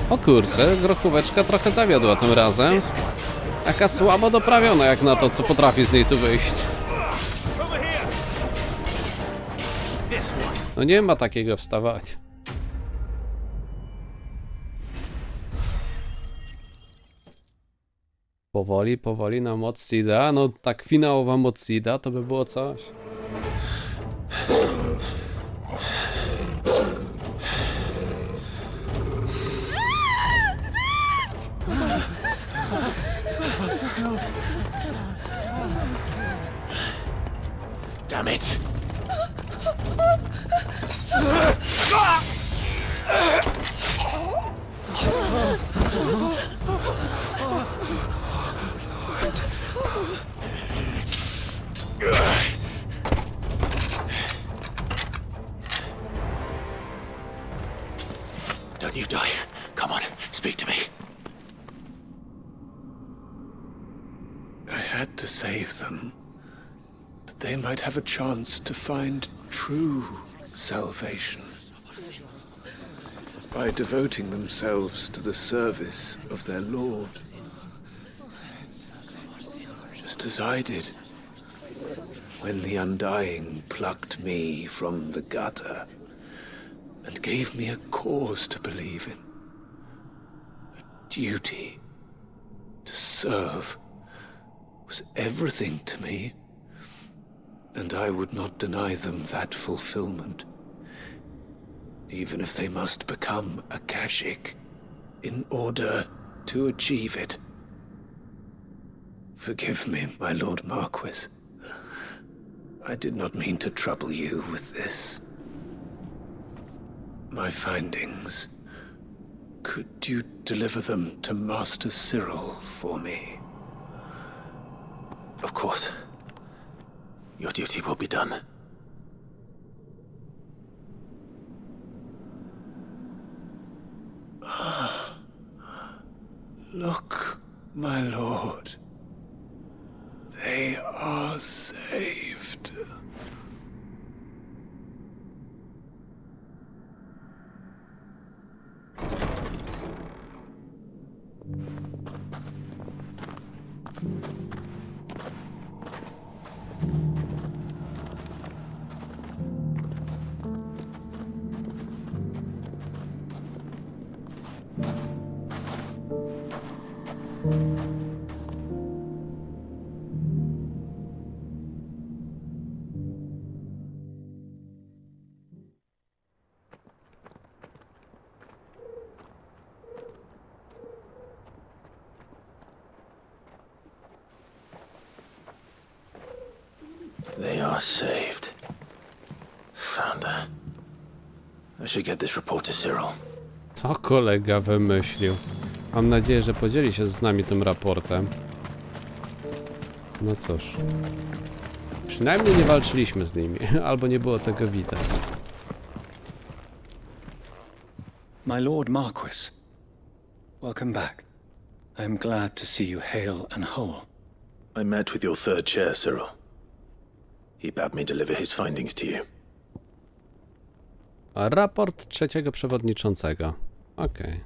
O kurczę, grochóweczka trochę zawiodła tym razem. Taka słabo doprawiona jak na to, co potrafi z niej tu wyjść. No nie ma takiego wstawać. Powoli, powoli na moc Seeda. No tak finałowa moc Seeda to by było coś.
Damn it! Don't you die. Come on, speak to me.
I had to save them, that they might have a chance to find true salvation by devoting themselves to the service of their Lord, just as I did when the Undying plucked me from the gutter and gave me a cause to believe in, a duty to serve was everything to me, and I would not deny them that fulfillment, even if they must become Akashic in order to achieve it. Forgive me, my Lord Marquis. I did not mean to trouble you with this. My findings. Could you deliver them to Master Cyril for me?
Of course. Your duty will be done.
Look, my lord. They are saved.
They are saved. Founder. I should get this report to Cyril.
Co kolega wymyślił? Mam nadzieję, że podzieli się z nami tym raportem. No cóż. Przynajmniej nie walczyliśmy z nimi, albo nie było tego widać.
My Lord Marquis, welcome back. I am glad to see you hale and whole.
I met with your third chair, Cyril. He bade me deliver his findings to you.
Raport trzeciego przewodniczącego. Okej.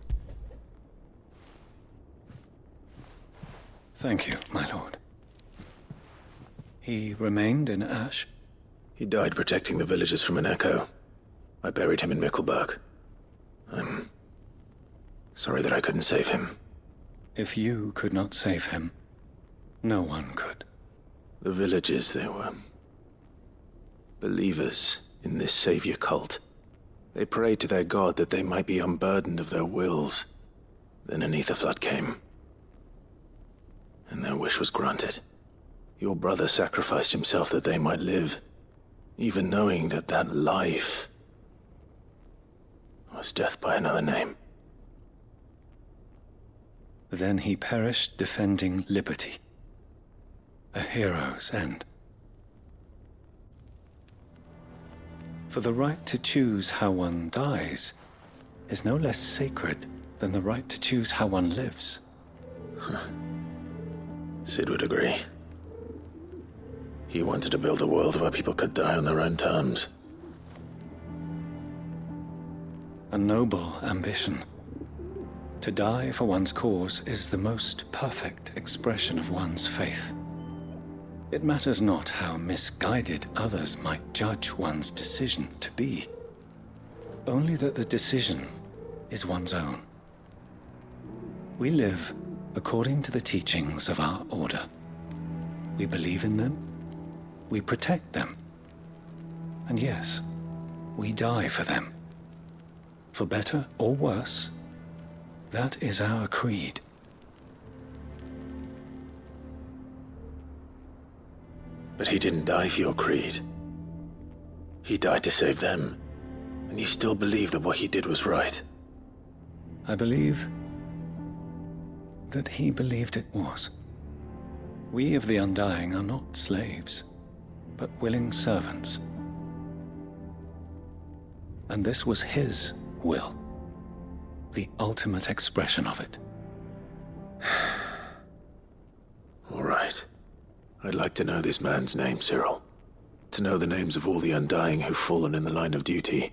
Thank you, my lord. He remained in Ash?
He died protecting the villagers from an echo. I buried him in Mickleburg. I'm sorry that I couldn't save him.
If you could not save him, no one could.
The villagers, they were believers in this savior cult. They prayed to their god that they might be unburdened of their wills. Then an ether flood came, and their wish was granted. Your brother sacrificed himself that they might live, even knowing that that life was death by another name.
Then he perished defending liberty. A hero's end. For the right to choose how one dies is no less sacred than the right to choose how one lives.
Sid would agree. He wanted to build a world where people could die on their own terms.
A noble ambition. To die for one's cause is the most perfect expression of one's faith. It matters not how misguided others might judge one's decision to be, only that the decision is one's own. We live according to the teachings of our order. We believe in them, we protect them, and yes, we die for them. For better or worse, that is our creed.
But he didn't die for your creed. He died to save them. And you still believe that what he did was right?
I believe that he believed it was. We of the Undying are not slaves, but willing servants. And this was his will, the ultimate expression of it.
All right. I'd like to know this man's name, Cyril. To know the names of all the Undying who've fallen in the line of duty.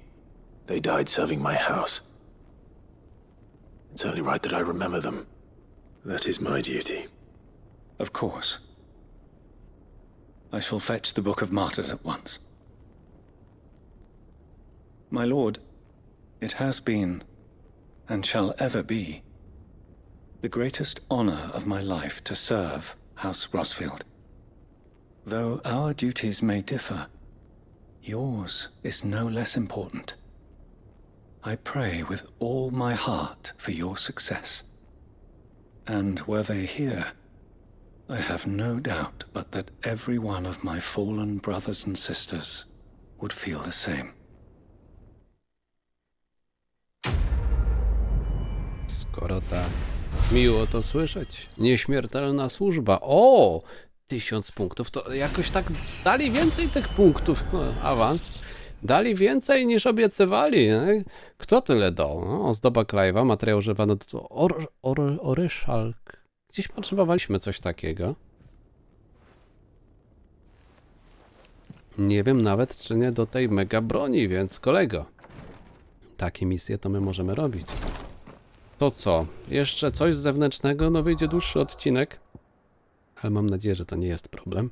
They died serving my house. It's only right that I remember them. That is my duty.
Of course. I shall fetch the Book of Martyrs at once. My lord, it has been, and shall ever be, the greatest honor of my life to serve House Rosfield. Though our duties may differ, yours is no less important. I pray with all my heart for your success. And were they here, I have no doubt but that every one of my fallen brothers and sisters would feel the same.
Skoro tak, miło to słyszeć. Nieśmiertelna służba. O! 1000 punktów, to jakoś tak dali więcej tych punktów, awans, dali więcej niż obiecywali, nie? Kto tyle dał? No, ozdoba Clive'a, materiał używany do oryszalk. Gdzieś potrzebowaliśmy coś takiego. Nie wiem nawet, czy nie do tej mega broni, więc kolego, takie misje to my możemy robić. To co? Jeszcze coś z zewnętrznego? No wyjdzie dłuższy odcinek. Ale mam nadzieję, że to nie jest problem.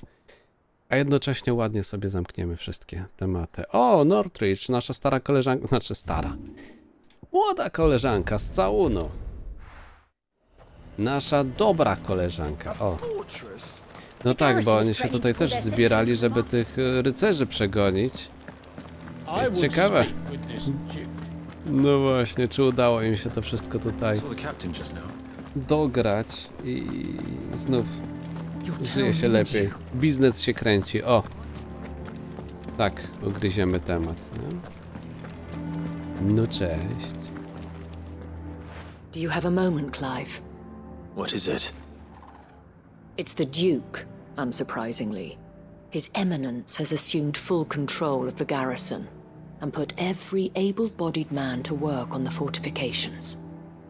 A jednocześnie ładnie sobie zamkniemy wszystkie tematy. O, Northridge, nasza stara koleżanka, znaczy stara. Młoda koleżanka z Całunu. Nasza dobra koleżanka, o. No tak, bo oni się tutaj też zbierali, żeby tych rycerzy przegonić. Ciekawe. No właśnie, czy udało im się to wszystko tutaj dograć i znów żyje się lepiej. Biznes się kręci, o. Tak, ugryziemy temat, nie? No cześć.
Do you have a moment, Clive?
What is it?
It's the Duke, unsurprisingly. His Eminence has assumed full control of the garrison and put every able-bodied man to work on the fortifications.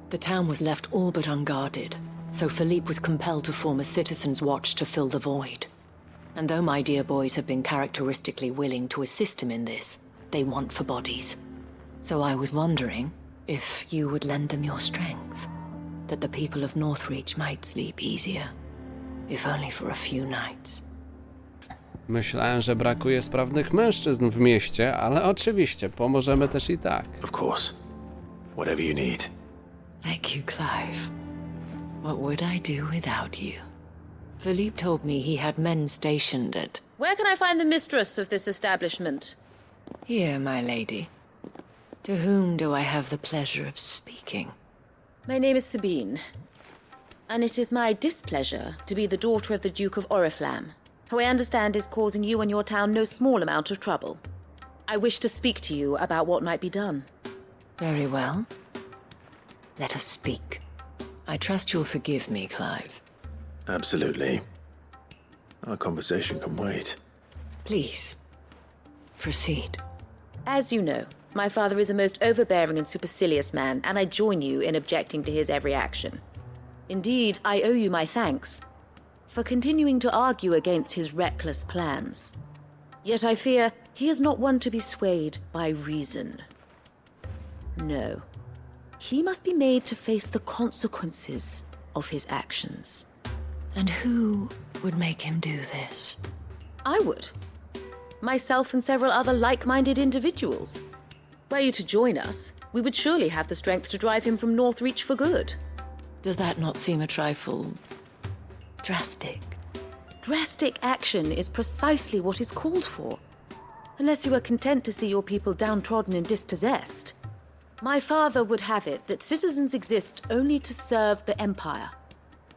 The town was left all but unguarded, so Philippe was compelled to form a citizens' watch to fill the void. And though my dear boys have been characteristically willing to assist him in this, they want for bodies. So I was wondering if you would lend them your strength, that the people of Northreach might sleep easier, if only for a few nights.
Myślałem, że brakuje sprawnych mężczyzn w mieście, ale oczywiście pomożemy też i tak.
Of course. Whatever you need.
Thank you, Clive. What would I do without you? Philippe told me he had men stationed at...
Where can I find the mistress of this establishment?
Here, my lady. To whom do I have the pleasure of speaking?
My name is Sabine, and it is my displeasure to be the daughter of the Duke of Oriflamme, who I understand is causing you and your town no small amount of trouble. I wish to speak to you about what might be done.
Very well. Let us speak. I trust you'll forgive me, Clive.
Absolutely. Our conversation can wait.
Please, proceed.
As you know, my father is a most overbearing and supercilious man, and I join you in objecting to his every action. Indeed, I owe you my thanks for continuing to argue against his reckless plans. Yet I fear he is not one to be swayed by reason. No. He must be made to face the consequences of his actions.
And who would make him do this?
I would. Myself and several other like-minded individuals. Were you to join us, we would surely have the strength to drive him from Northreach for good.
Does that not seem a trifle... drastic?
Drastic action is precisely what is called for. Unless you are content to see your people downtrodden and dispossessed. My father would have it that citizens exist only to serve the Empire.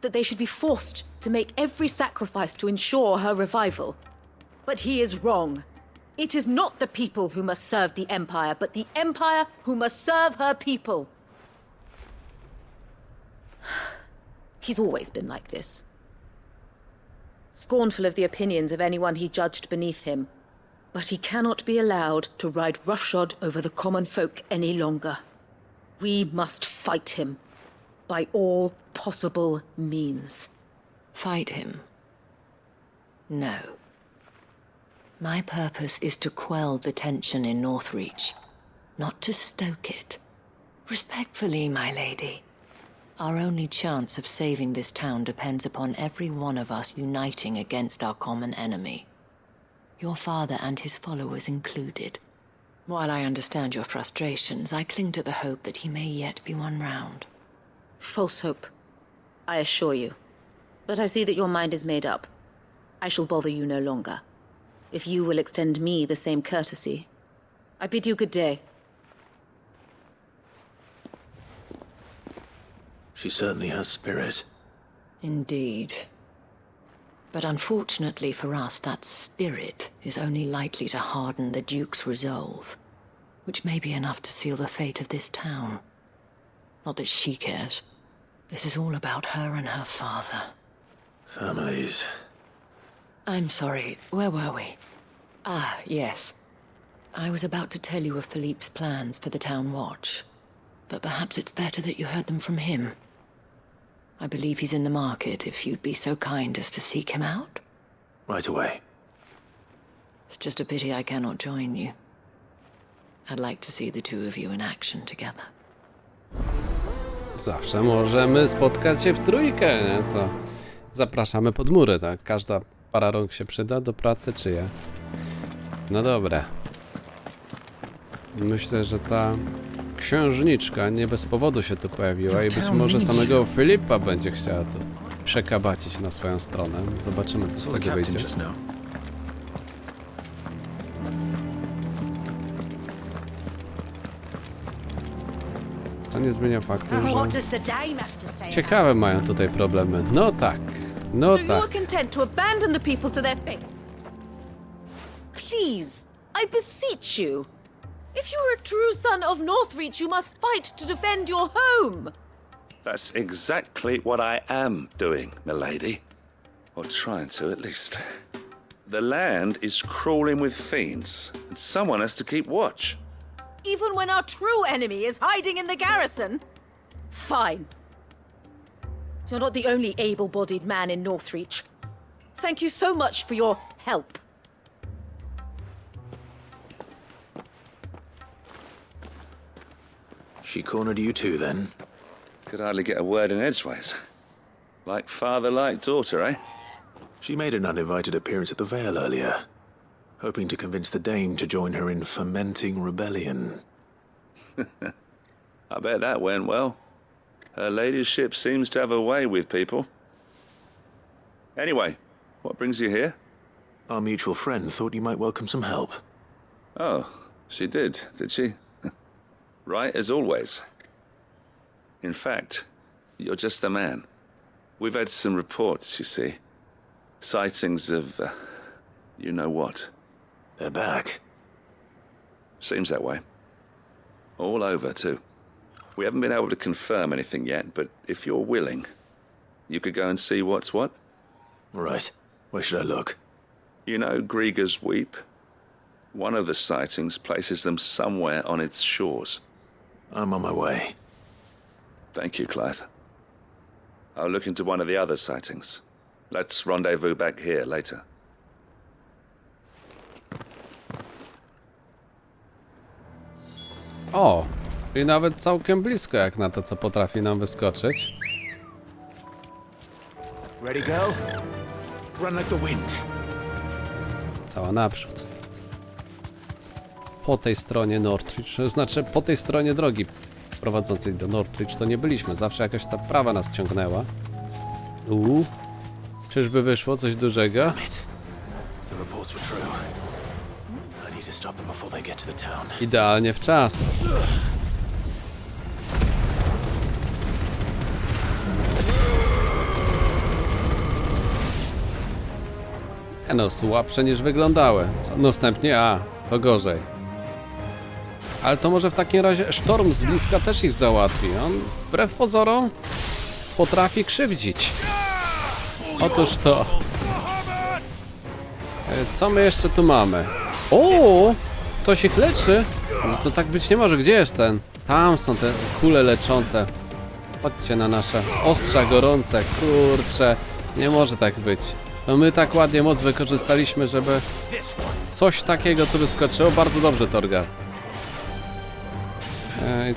That they should be forced to make every sacrifice to ensure her revival. But he is wrong. It is not the people who must serve the Empire, but the Empire who must serve her people. He's always been like this. Scornful of the opinions of anyone he judged beneath him. But he cannot be allowed to ride roughshod over the common folk any longer. We must fight him. By all possible means.
Fight him? No. My purpose is to quell the tension in Northreach, not to stoke it. Respectfully, my lady. Our only chance of saving this town depends upon every one of us uniting against our common enemy. Your father and his followers included. While I understand your frustrations, I cling to the hope that he may yet be won round.
False hope, I assure you. But I see that your mind is made up. I shall bother you no longer. If you will extend me the same courtesy, I bid you good day.
She certainly has spirit.
Indeed. But unfortunately for us, that spirit is only likely to harden the Duke's resolve, which may be enough to seal the fate of this town. Not that she cares. This is all about her and her father.
Families.
I'm sorry, where were we? Ah, yes. I was about to tell you of Philippe's plans for the town watch, but perhaps it's better that you heard them from him. I believe he's in the market, if you'd be so kind as to seek him out.
Right away.
It's just a pity I cannot join you. I'd like to see the two of you in action together.
Zawsze możemy spotkać się w trójkę, nie? To zapraszamy pod mury, tak? Każda para rąk się przyda do pracy, czy ja? No dobra. Myślę, że ta księżniczka nie bez powodu się tu pojawiła i być może samego Filipa będzie chciała tu przekabacić na swoją stronę. Zobaczymy, co z tego wyjdzie. To nie zmienia faktu, że ciekawe mają tutaj problemy. No tak, no
So
tak.
you are content to abandon the people to their fate? Please, I beseech you. If you are a true son of Northreach, you must fight to defend your home.
That's exactly what I am doing, milady. Or trying to, at least. The land is crawling with fiends, and someone has to keep watch.
Even when our true enemy is hiding in the garrison? Fine. You're not the only able-bodied man in Northreach. Thank you so much for your help.
She cornered you too, then?
Could hardly get a word in edgeways. Like father, like daughter, eh?
She made an uninvited appearance at the Vale earlier, hoping to convince the Dame to join her in fomenting rebellion.
I bet that went well. Her ladyship seems to have a way with people. Anyway, what brings you here?
Our mutual friend thought you might welcome some help.
Oh, she did she? Right as always. In fact, you're just the man. We've had some reports, you see. Sightings of, you know what.
They're back.
Seems that way. All over, too. We haven't been able to confirm anything yet, but if you're willing, you could go and see what's what.
Right. Where should I look?
You know Grieger's Weep? One of the sightings places them somewhere on its shores.
I'm on my way.
Thank you, Clive. I'll look into one of the other sightings. Let's rendezvous back here later.
O, i nawet całkiem blisko jak na to, co potrafi nam wyskoczyć.
Ready, girl? Run like the wind.
Cała naprzód. Po tej stronie Northreach, znaczy po tej stronie drogi prowadzącej do Northreach to nie byliśmy. Zawsze jakaś ta prawa nas ciągnęła. Czyżby wyszło coś dużego? Idealnie w czas. No, słabsze niż wyglądały. Co następnie? To gorzej. Ale to może w takim razie sztorm z bliska też ich załatwi. On wbrew pozorom potrafi krzywdzić. Otóż to. Co my jeszcze tu mamy? O! Ktoś ich leczy? No to tak być nie może. Gdzie jest ten? Tam są te kule leczące. Chodźcie na nasze ostrza gorące. Kurczę. Nie może tak być. No my tak ładnie moc wykorzystaliśmy, żeby coś takiego tu wyskoczyło. Bardzo dobrze, Torgar.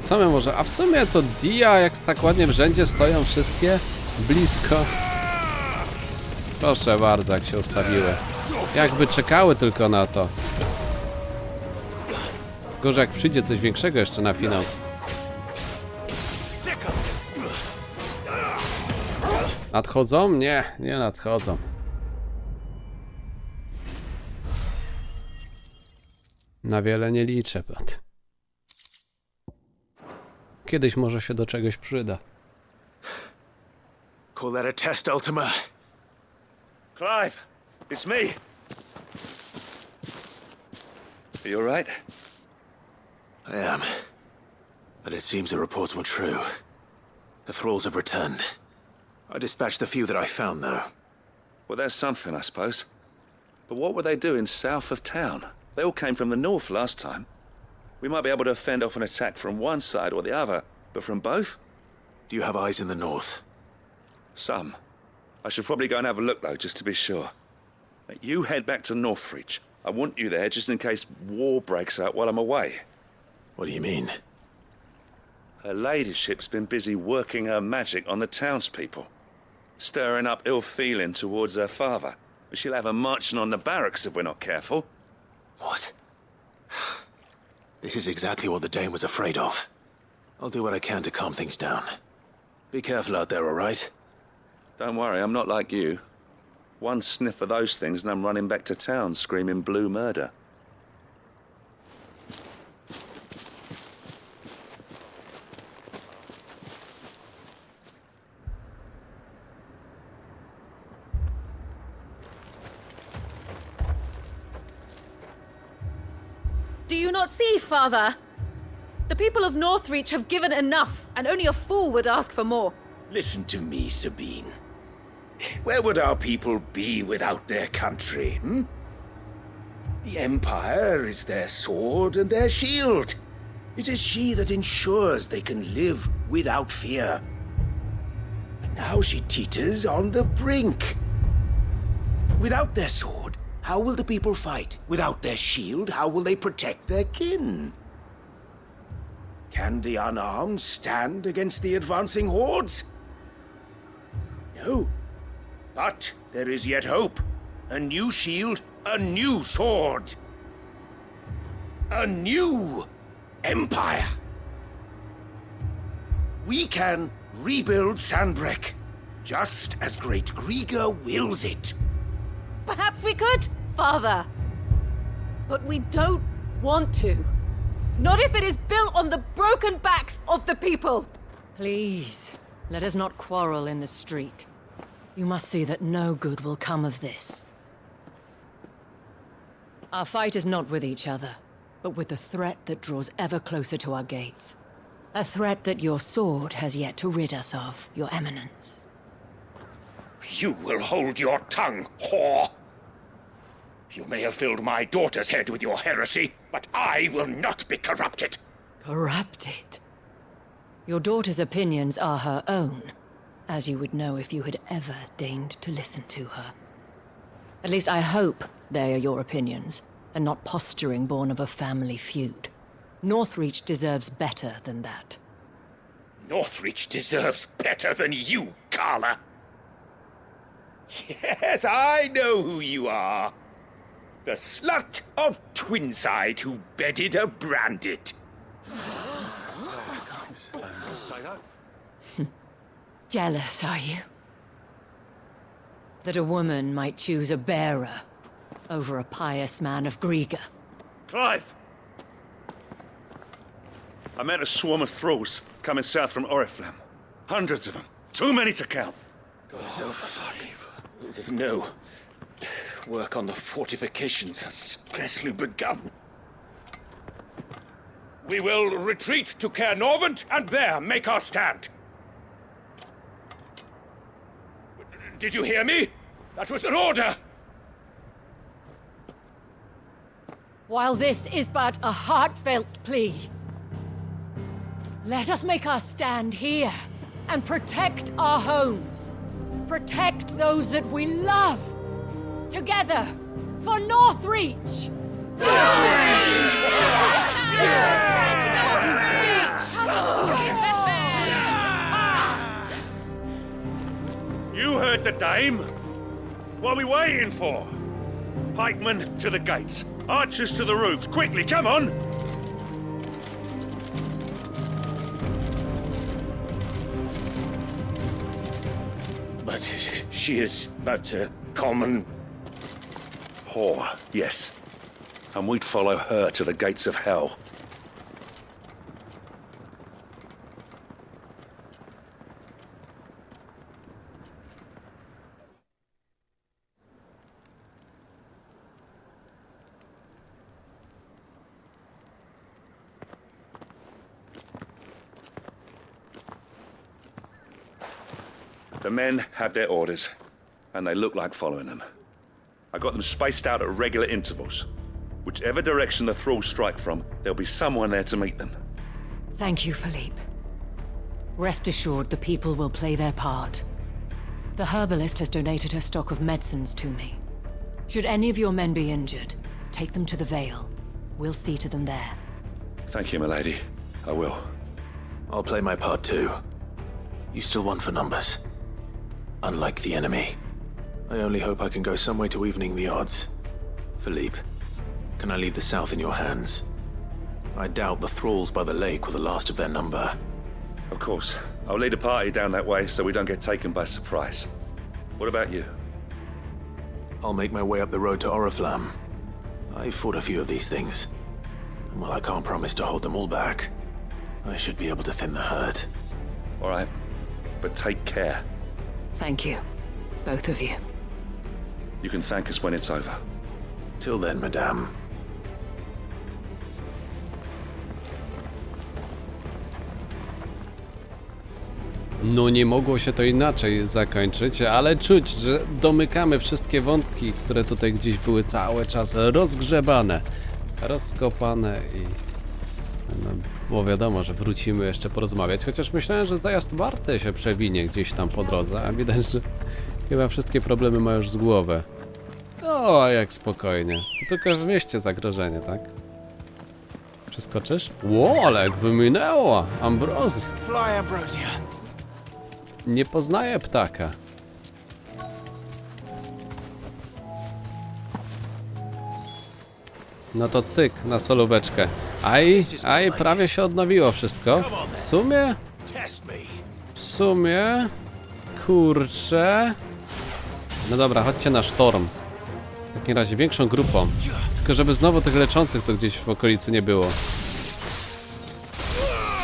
Co my może? A w sumie to Dia, jak tak ładnie w rzędzie stoją wszystkie blisko. Proszę bardzo, jak się ustawiły. Jakby czekały tylko na to. Gorzej jak przyjdzie coś większego jeszcze na finał. Nadchodzą? Nie, nie nadchodzą. Na wiele nie liczę, brat. Kiedyś może się do czegoś przyda.
Call that a test, Ultima?
Clive, it's me. Are you all right?
I am. But it seems the reports were true. The thralls have returned. I dispatched the few that I found, though.
Well, that's something, I suppose. But what were they doing south of town? They all came from the north last time. We might be able to fend off an attack from one side or the other, but from both?
Do you have eyes in the north?
Some. I should probably go and have a look, though, just to be sure. You head back to Northreach. I want you there just in case war breaks out while I'm away.
What do you mean?
Her ladyship's been busy working her magic on the townspeople, stirring up ill feeling towards her father. She'll have her marching on the barracks if we're not careful.
What? This is exactly what the Dame was afraid of. I'll do what I can to calm things down. Be careful out there, all right?
Don't worry, I'm not like you. One sniff of those things and I'm running back to town screaming blue murder.
Do you not see, Father? The people of Northreach have given enough, and only a fool would ask for more.
Listen to me, Sabine. Where would our people be without their country, The Empire is their sword and their shield. It is she that ensures they can live without fear. But now she teeters on the brink. Without their sword, how will the people fight? Without their shield, how will they protect their kin? Can the unarmed stand against the advancing hordes? No. But there is yet hope. A new shield, a new sword. A new empire. We can rebuild Sandbreck, just as great Griga wills it.
Perhaps we could, Father. But we don't want to. Not if it is built on the broken backs of the people.
Please, let us not quarrel in the street. You must see that no good will come of this. Our fight is not with each other, but with the threat that draws ever closer to our gates. A threat that your sword has yet to rid us of, Your Eminence.
You will hold your tongue, whore! You may have filled my daughter's head with your heresy, but I will not be corrupted.
Corrupted? Your daughter's opinions are her own, as you would know if you had ever deigned to listen to her. At least I hope they are your opinions, and not posturing born of a family feud. Northreach deserves better than that.
Northreach deserves better than you, Carla. Yes, I know who you are. The slut of Twinside who bedded a Branded.
Jealous, are you? That a woman might choose a bearer over a pious man of Griga.
Clive! I met a swarm of thralls coming south from Oriflamme. Hundreds of them. Too many to count.
No. Work on the fortifications has scarcely begun. We will retreat to Caernarvon and there make our stand. Did you hear me? That was an order!
While this is but a heartfelt plea, let us make our stand here and protect our homes. Protect those that we love. Together, for Northreach!
You heard the dame. What are we waiting for? Pikemen to the gates. Archers to the roofs. Quickly, come on!
But she is but a common...
whore, yes. And we'd follow her to the gates of hell. The men have their orders, and they look like following them. I got them spaced out at regular intervals. Whichever direction the thralls strike from, there'll be someone there to meet them.
Thank you, Philippe. Rest assured the people will play their part. The herbalist has donated her stock of medicines to me. Should any of your men be injured, take them to the Vale. We'll see to them there.
Thank you, milady. I will.
I'll play my part too. You still want for numbers. Unlike the enemy. I only hope I can go some way to evening the odds. Philippe, can I leave the south in your hands? I doubt the thralls by the lake were the last of their number.
Of course. I'll lead a party down that way so we don't get taken by surprise. What about you?
I'll make my way up the road to Oriflamme. I've fought a few of these things. And while I can't promise to hold them all back, I should be able to thin the herd.
All right. But take care.
Thank you. Both of you.
You can thank us when it's over.
Till then, madame.
No nie mogło się to inaczej zakończyć, ale czuć, że domykamy wszystkie wątki, które tutaj gdzieś były cały czas rozgrzebane, rozkopane i... No, było wiadomo, że wrócimy jeszcze porozmawiać, chociaż myślałem, że zajazd Marty się przewinie gdzieś tam po drodze, a widać, że chyba wszystkie problemy ma już z głowy. O, jak spokojnie. To tylko w mieście zagrożenie, tak? Przeskoczysz? Ło, ale jak wyminęło! Ambrozja.
Fly, Ambrosia.
Nie poznaję ptaka. No to cyk, na solóweczkę. Aj, prawie się odnowiło wszystko. W sumie... Kurczę... No dobra, chodźcie na sztorm. W takim razie większą grupą. Tylko żeby znowu tych leczących to gdzieś w okolicy nie było.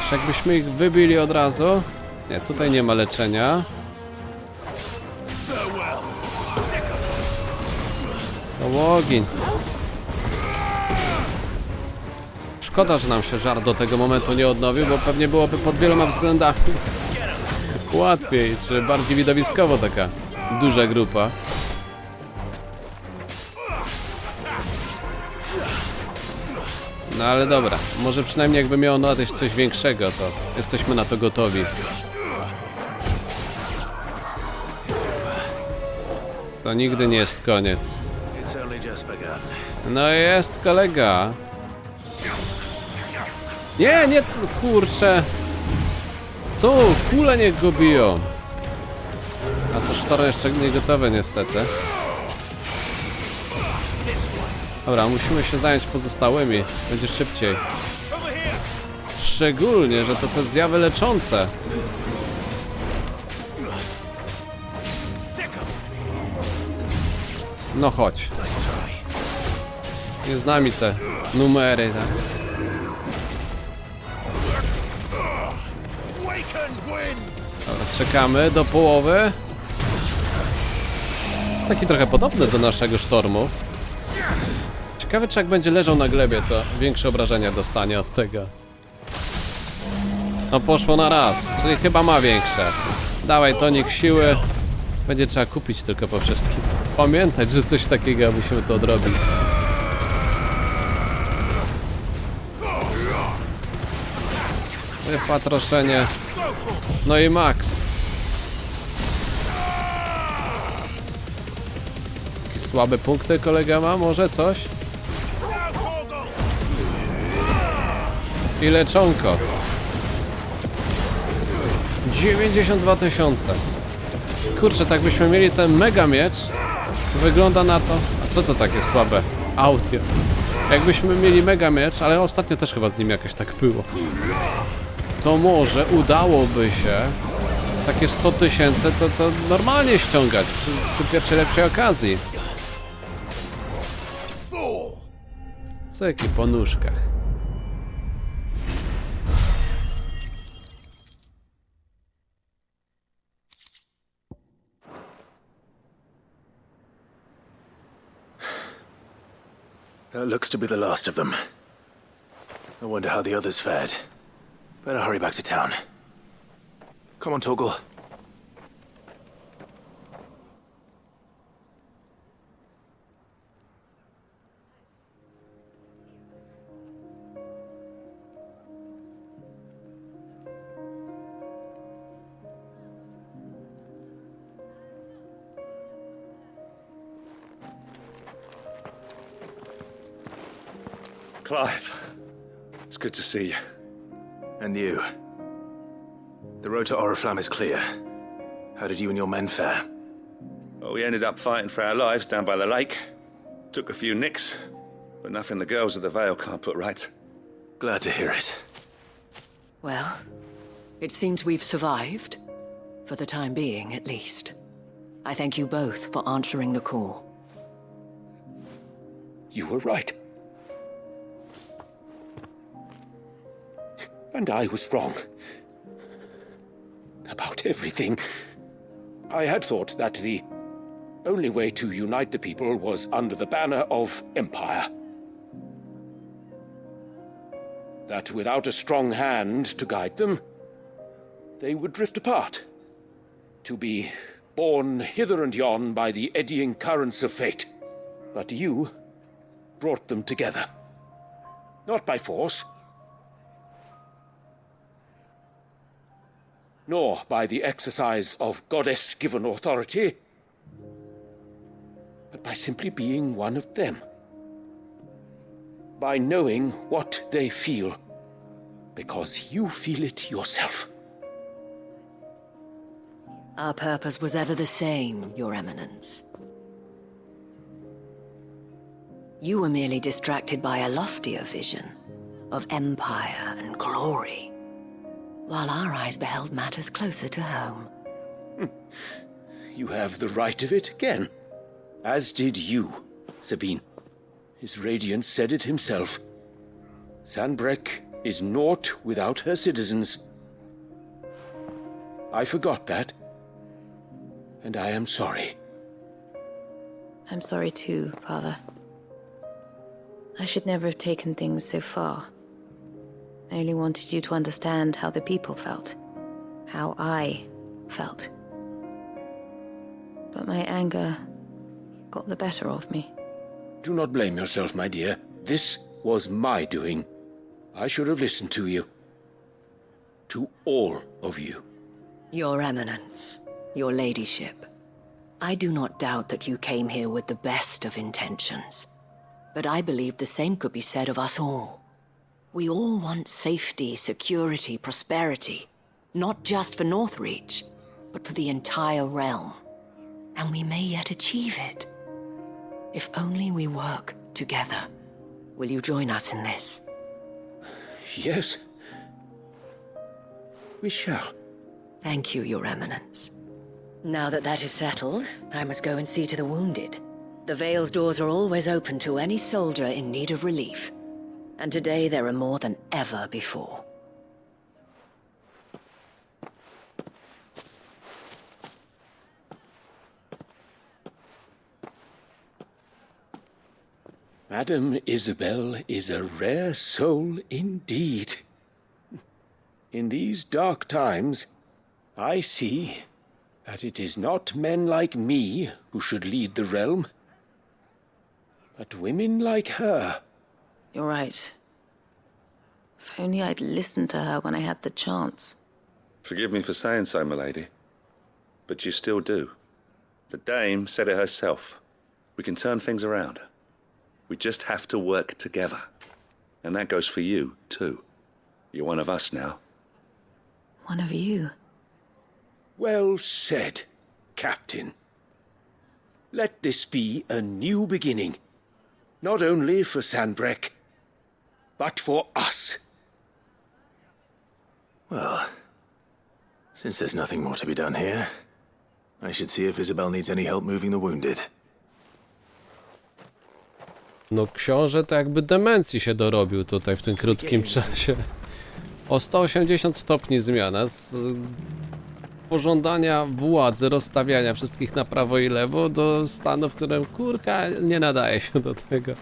Czy jakbyśmy ich wybili od razu? Nie, tutaj nie ma leczenia. To ogień. Szkoda, że nam się żar do tego momentu nie odnowił, bo pewnie byłoby pod wieloma względami łatwiej, czy bardziej widowiskowo taka duża grupa. No ale dobra, może przynajmniej jakby miało nadejść coś większego, to jesteśmy na to gotowi. To nigdy nie jest koniec. No jest kolega. Nie, kurczę. Tu, kule niech go biją. A to sztorm jeszcze nie gotowe niestety. Dobra, musimy się zająć pozostałymi. Będzie szybciej. Szczególnie, że to te zjawy leczące. No chodź. Nie z nami te numery, tak? Dobra, czekamy do połowy. Taki trochę podobny do naszego sztormu. Ciekawe, czy jak będzie leżał na glebie, to większe obrażenia dostanie od tego. No poszło na raz, czyli chyba ma większe. Dawaj tonik siły. Będzie trzeba kupić tylko po wszystkim. Pamiętać, że coś takiego musimy to odrobić. Wypatroszenie. No i max. Jakieś słabe punkty kolega ma? Może coś? I leczonko. 92 000. Kurczę, tak byśmy mieli ten mega miecz. Wygląda na to... A co to takie słabe? Audio. Jakbyśmy mieli mega miecz, ale ostatnio też chyba z nim jakoś tak było. To może udałoby się takie 100 000 to normalnie ściągać przy pierwszej lepszej okazji. Cyki po nóżkach.
That looks to be the last of them. I wonder how the others fared. Better hurry back to town. Come on, Torgal.
Clive, it's good to see you.
And you. The road to Oriflamme is clear. How did you and your men fare?
Well, we ended up fighting for our lives down by the lake. Took a few nicks, but nothing the girls of the Vale can't put right.
Glad to hear it.
Well, it seems we've survived. For the time being, at least. I thank you both for answering the call.
You were right. And I was wrong. About everything. I had thought that the only way to unite the people was under the banner of Empire. That without a strong hand to guide them, they would drift apart. to be borne hither and yon by the eddying currents of fate. But you brought them together. Not by force, nor by the exercise of goddess-given authority, but by simply being one of them. By knowing what they feel, because you feel it yourself.
Our purpose was ever the same, Your Eminence. You were merely distracted by a loftier vision of empire and glory, while our eyes beheld matters closer to home.
You have the right of it again, as did you, Sabine. His Radiance said it himself. Sanbreque is naught without her citizens. I forgot that, and I am sorry.
I'm sorry too, Father. I should never have taken things so far. I only wanted you to understand how the people felt. How I felt. But my anger got the better of me.
Do not blame yourself, my dear. This was my doing. I should have listened to you. To all of you.
Your Eminence, Your Ladyship, I do not doubt that you came here with the best of intentions. But I believe the same could be said of us all. We all want safety, security, prosperity. Not just for Northreach, but for the entire realm. And we may yet achieve it. If only we work together. Will you join us in this?
Yes. We shall.
Thank you, Your Eminence. Now that that is settled, I must go and see to the wounded. The Vale's doors are always open to any soldier in need of relief. And today there are more than ever before.
Madame Isabel is a rare soul indeed. In these dark times, I see that it is not men like me who should lead the realm, but women like her.
You're right. If only I'd listened to her when I had the chance.
Forgive me for saying so, milady, but you still do. The dame said it herself. We can turn things around. We just have to work together. And that goes for you, too. You're one of us now.
One of you?
Well said, Captain. Let this be a new beginning. Not only for Sanbreque, but for us.
Well, since there's nothing more to be done here, I should see if Isabel needs any help moving the wounded.
No książę to jakby demencji się dorobił tutaj w tym krótkim czasie. O 180 stopni zmiana z pożądania władzy, rozstawiania wszystkich na prawo i lewo do stanu, w którym kurka nie nadaje się do tego.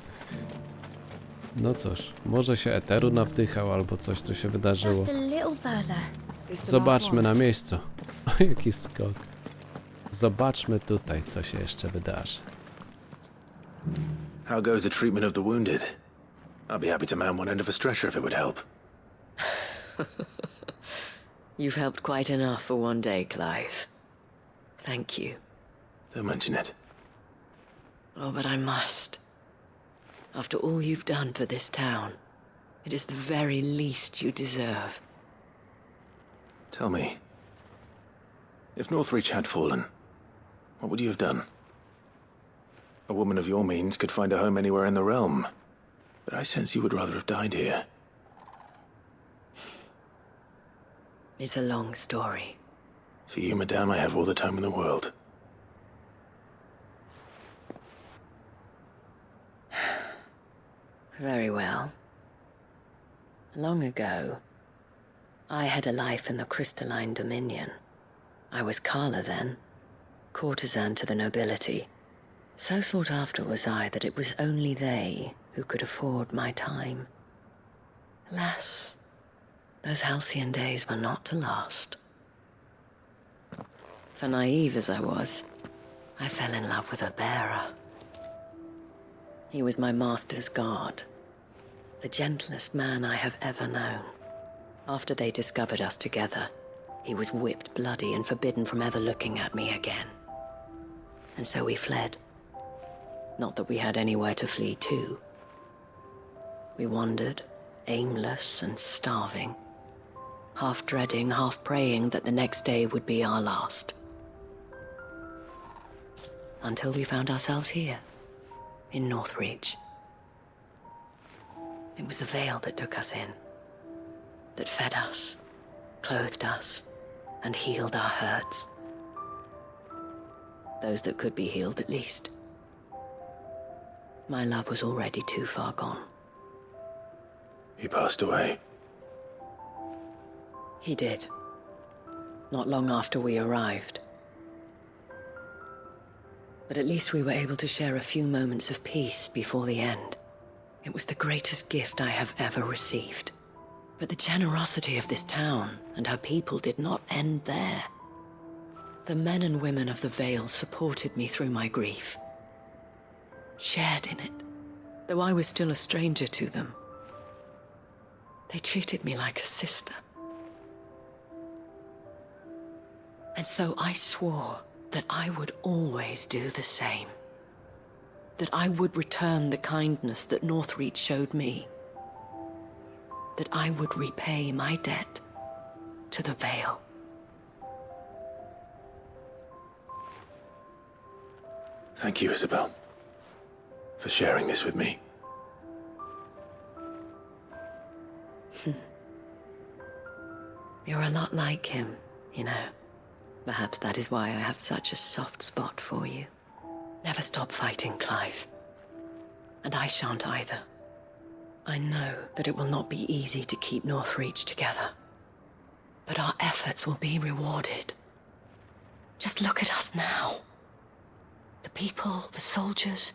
No cóż, może się eteru nawdychał albo coś tu się wydarzyło. Zobaczmy na miejscu. O, jaki skok. Zobaczmy tutaj, co się jeszcze wydarzy.
How goes the treatment of the wounded? I'll be happy to man one end of a stretcher if it would help.
You've helped quite enough for one day, Clive. Thank you.
Don't mention it.
Oh, but I must. After all you've done for this town, it is the very least you deserve.
Tell me, if Northreach had fallen, what would you have done? A woman of your means could find a home anywhere in the realm, but I sense you would rather have died here.
It's a long story.
For you, madame, I have all the time in the world.
Very well. Long ago, I had a life in the crystalline dominion. I was Carla then, courtesan to the nobility. So sought after was I that it was only they who could afford my time. Alas, those halcyon days were not to last. For naive as I was, I fell in love with a bearer. He was my master's guard, the gentlest man I have ever known. After they discovered us together, he was whipped bloody and forbidden from ever looking at me again. And so we fled. Not that we had anywhere to flee to. We wandered, aimless and starving, half dreading, half praying that the next day would be our last. Until we found ourselves here, in Northreach. It was the Vale that took us in, that fed us, clothed us, and healed our hurts. Those that could be healed, at least. My love was already too far gone.
He passed away.
He did. Not long after we arrived. But at least we were able to share a few moments of peace before the end. It was the greatest gift I have ever received. But the generosity of this town and her people did not end there. The men and women of the Vale supported me through my grief, shared in it, though I was still a stranger to them. They treated me like a sister. And so I swore that I would always do the same. That I would return the kindness that Northreach showed me. That I would repay my debt to the Vale.
Thank you, Isabel, for sharing this with me.
You're a lot like him, you know. Perhaps that is why I have such a soft spot for you. Never stop fighting, Clive. And I shan't either. I know that it will not be easy to keep Northreach together. But our efforts will be rewarded. Just look at us now. The people, the soldiers,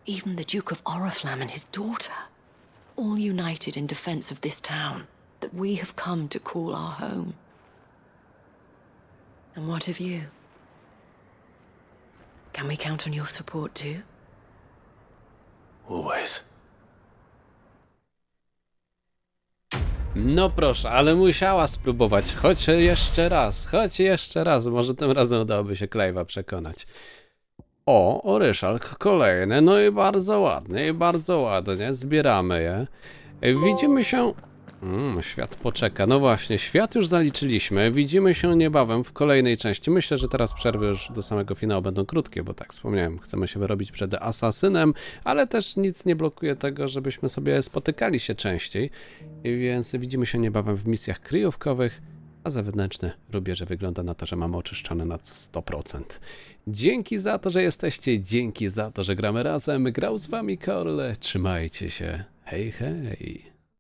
even the Duke of Oriflamme and his daughter, all united in defense of this town that we have come to call our home. And what of you? Can we count on your support too?
Always.
No proszę, ale musiała spróbować. Choć jeszcze raz. Może tym razem udałoby się Clive'a przekonać. O, oryszalk kolejny. No i bardzo ładnie. Zbieramy je. Widzimy się... świat poczeka. No właśnie, świat już zaliczyliśmy. Widzimy się niebawem w kolejnej części. Myślę, że teraz przerwy już do samego finału będą krótkie, bo tak wspomniałem, chcemy się wyrobić przed asasynem, ale też nic nie blokuje tego, żebyśmy sobie spotykali się częściej. Więc widzimy się niebawem w misjach kryjówkowych, a zewnętrzny rubieże wygląda na to, że mamy oczyszczone na 100%. Dzięki za to, że jesteście, dzięki za to, że gramy razem. Grał z wami Korle. Trzymajcie się. Hej, hej.